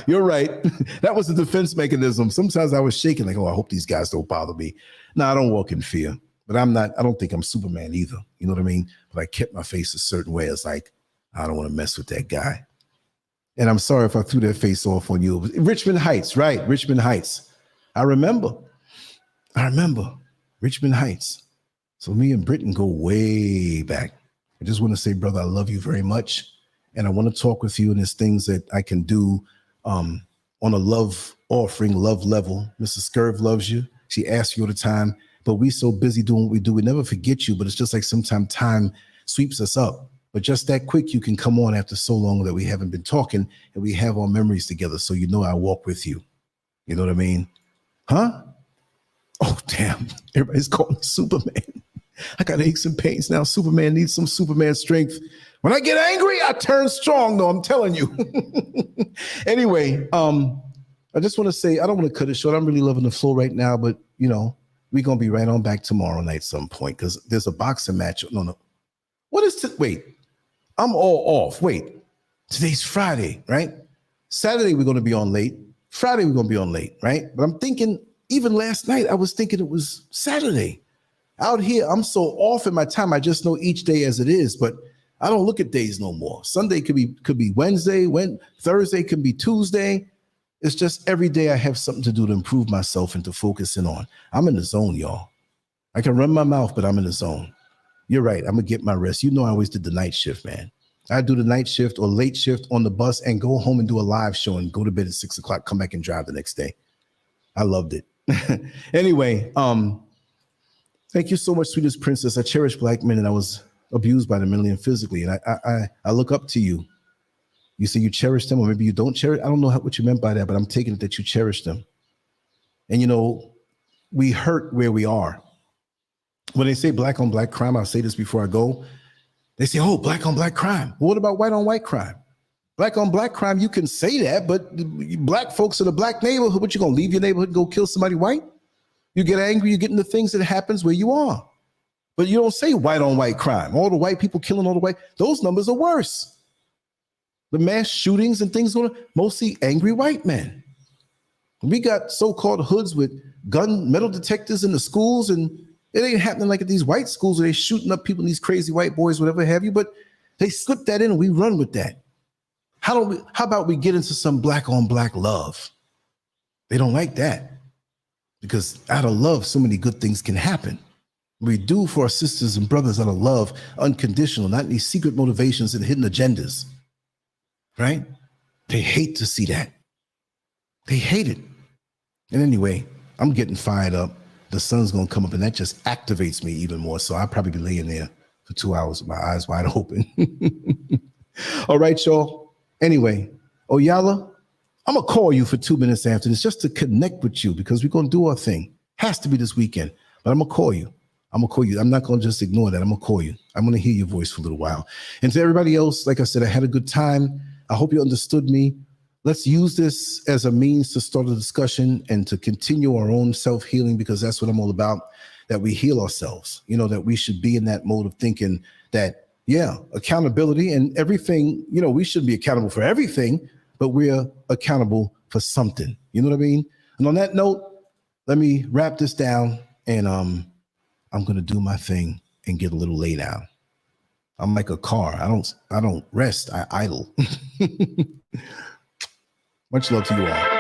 You're right. That was a defense mechanism. Sometimes I was shaking like, oh, I hope these guys don't bother me. No, I don't walk in fear. But I don't think I'm Superman either. You know what I mean? But I kept my face a certain way. It's like, I don't want to mess with that guy. And I'm sorry if I threw that face off on you. Richmond Heights, right? Richmond Heights. I remember Richmond Heights. So me and Britton go way back. I just want to say, brother, I love you very much. And I want to talk with you, and there's things that I can do on a love offering, love level. Mrs. Scurv loves you. She asks you all the time, but we so busy doing what we do. We never forget you, but it's just like sometimes time sweeps us up. But just that quick, you can come on after so long that we haven't been talking, and we have our memories together. So you know I walk with you. You know what I mean? Huh? Oh, damn. Everybody's calling me Superman. I got aches and pains now. Superman needs some Superman strength. When I get angry, I turn strong, though, I'm telling you. Anyway, I just want to say, I don't want to cut it short. I'm really loving the flow right now, but, you know, we're going to be right on back tomorrow night some point because there's a boxing match. No. What is wait, I'm all off. Wait, today's Friday, right? Saturday, we're going to be on late. Friday, we're going to be on late, right? But I'm thinking, even last night, I was thinking it was Saturday. Out here, I'm so off in my time. I just know each day as it is, but I don't look at days no more. Sunday could be Wednesday, Thursday could be Tuesday. It's just every day I have something to do to improve myself and to focus in on. I'm in the zone, y'all. I can run my mouth, but I'm in the zone. You're right. I'm going to get my rest. You know I always did the night shift, man. I do the night shift or late shift on the bus and go home and do a live show and go to bed at 6 o'clock, come back and drive the next day. I loved it. Anyway, thank you so much, sweetest princess. I cherish black men, and I was abused by them mentally and physically. And I look up to you. You say you cherish them, or maybe you don't cherish. I don't know what you meant by that, but I'm taking it that you cherish them. And, you know, we hurt where we are. When they say black on black crime, I'll say this before I go. They say, oh, black on black crime. Well, what about white on white crime? Black on black crime, you can say that, but black folks in a black neighborhood, what, you gonna leave your neighborhood and go kill somebody white? You get angry, you get into things that happens where you are. But you don't say white on white crime. All the white people killing all the white, those numbers are worse. The mass shootings and things going on, mostly angry white men. We got so-called hoods with metal detectors in the schools, and it ain't happening like at these white schools where they're shooting up people, these crazy white boys, whatever have you, but they slip that in and we run with that. How about we get into some black on black love? They don't like that because out of love, so many good things can happen. We do for our sisters and brothers out of love, unconditional, not these secret motivations and hidden agendas, right? They hate to see that. They hate it. And anyway, I'm getting fired up. The sun's going to come up and that just activates me even more. So I'll probably be laying there for 2 hours with my eyes wide open. All right, y'all. Anyway, Oyala, I'm going to call you for 2 minutes after this just to connect with you because we're going to do our thing. Has to be this weekend, but I'm going to call you. I'm not going to just ignore that. I'm going to call you. I'm going to hear your voice for a little while. And to everybody else, like I said, I had a good time. I hope you understood me. Let's use this as a means to start a discussion and to continue our own self-healing because that's what I'm all about, that we heal ourselves, you know, that we should be in that mode of thinking that, yeah, accountability and everything, you know, we shouldn't be accountable for everything, but we're accountable for something. You know what I mean? And on that note, let me wrap this down and I'm going to do my thing and get a little lay down. I'm like a car. I don't rest. I idle. Much love to you all.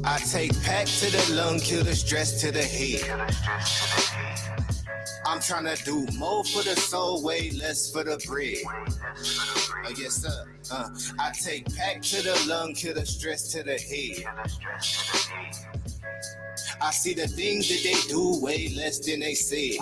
I take pack to the lung, kill the stress to the head. I'm tryna do more for the soul, way less for the bread. Oh yes sir. I take pack to the lung, kill the stress to the head. I see the things that they do way less than they said.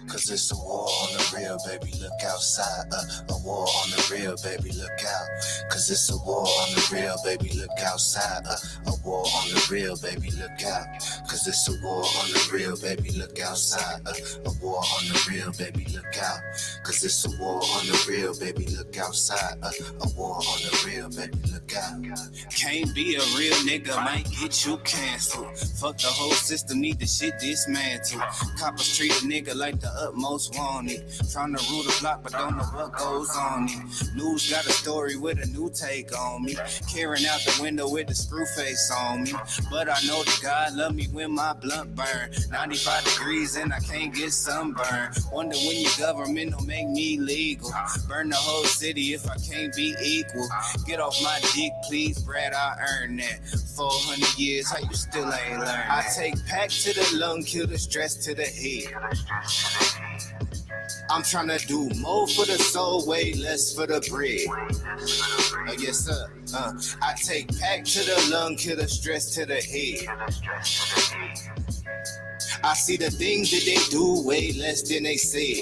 Cause it's a war on the real, baby, look outside. A war on the real, baby, look out. Cause it's a war on the real, baby, look outside. A war on the real, baby, look out. Cause it's a war on the real, baby, look outside. A war on the real, baby, look out. Cause it's a war on the real, baby, look outside. A war on the real, baby, look out. Can't be a real nigga, might get you canceled. Fuck the whole system, need the shit dismantled. Coppers treat a nigga like the utmost wanted. Tryna rule the block, but don't know what goes on it. News got a story with a new take on me. Carrying out the window with the screw face on me. But I know that God love me when my blunt burn. 95 degrees and I can't get sunburn. Wonder when your government will make me legal. Burn the whole city if I can't be equal. Get off my dick, please, Brad, I earn that. 400 years, how you still ain't learned? I take pack to the lung, kill the stress to the head. I'm tryna do more for the soul, way less for the bread. Oh yes sir. I take pack to the lung, kill the stress to the head. I see the things that they do way less than they said.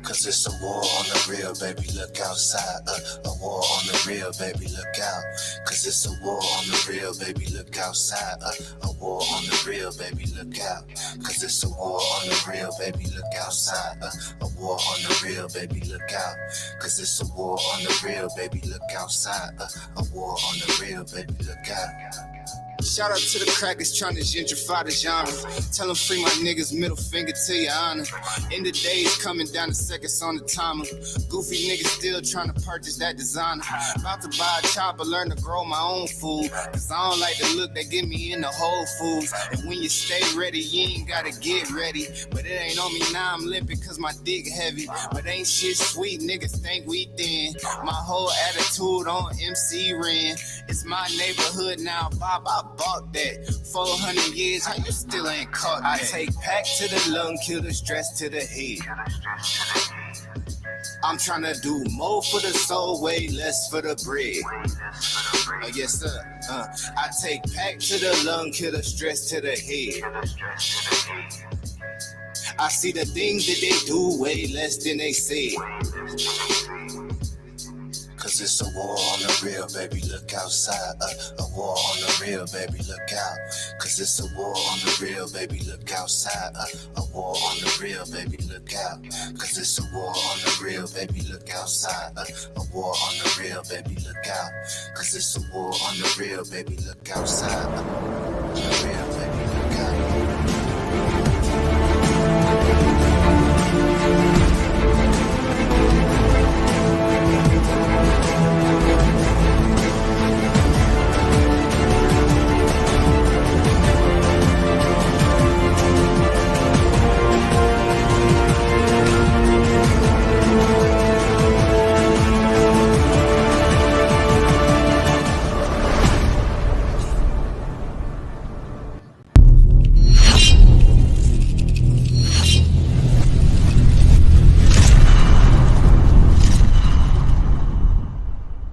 Cause it's a war on the real, baby, look outside. A war on the real, baby, look out. Cause it's a war on the real, baby, look outside. A war on the real, baby, look out. Cause it's a war on the real, baby, look outside. A war on the real, baby, look out. Cause it's a war on the real, baby, look outside. A war on the real, baby, look out. Shout out to the crackers trying to gentrify the genre. Tell them free my niggas, middle finger to your honor. End of days coming down to seconds on the timer. Goofy niggas still trying to purchase that designer. About to buy a chopper, learn to grow my own food. Cause I don't like the look that get me in the Whole Foods. And when you stay ready, you ain't gotta get ready. But it ain't on me now, I'm limping cause my dick heavy. But ain't shit sweet, niggas think we thin. My whole attitude on MC Ren. It's my neighborhood now, Bob, I bought that. 400 years, how you still ain't caught that? I take pack to the lung, kill the stress to the head. I'm tryna do more for the soul, way less for the bread. Oh yes sir. I take pack to the lung, kill the stress to the head. I see the things that they do way less than they said. Cause it's a war on the real, baby, look outside. A war on the real, baby, look out. Cause it's a war on the real, baby, look outside. A war on the real, baby, look out. Cause it's a war on the real, baby, look outside. A war on the real, baby, look out. Cause it's a war on the real, baby, look outside. The real.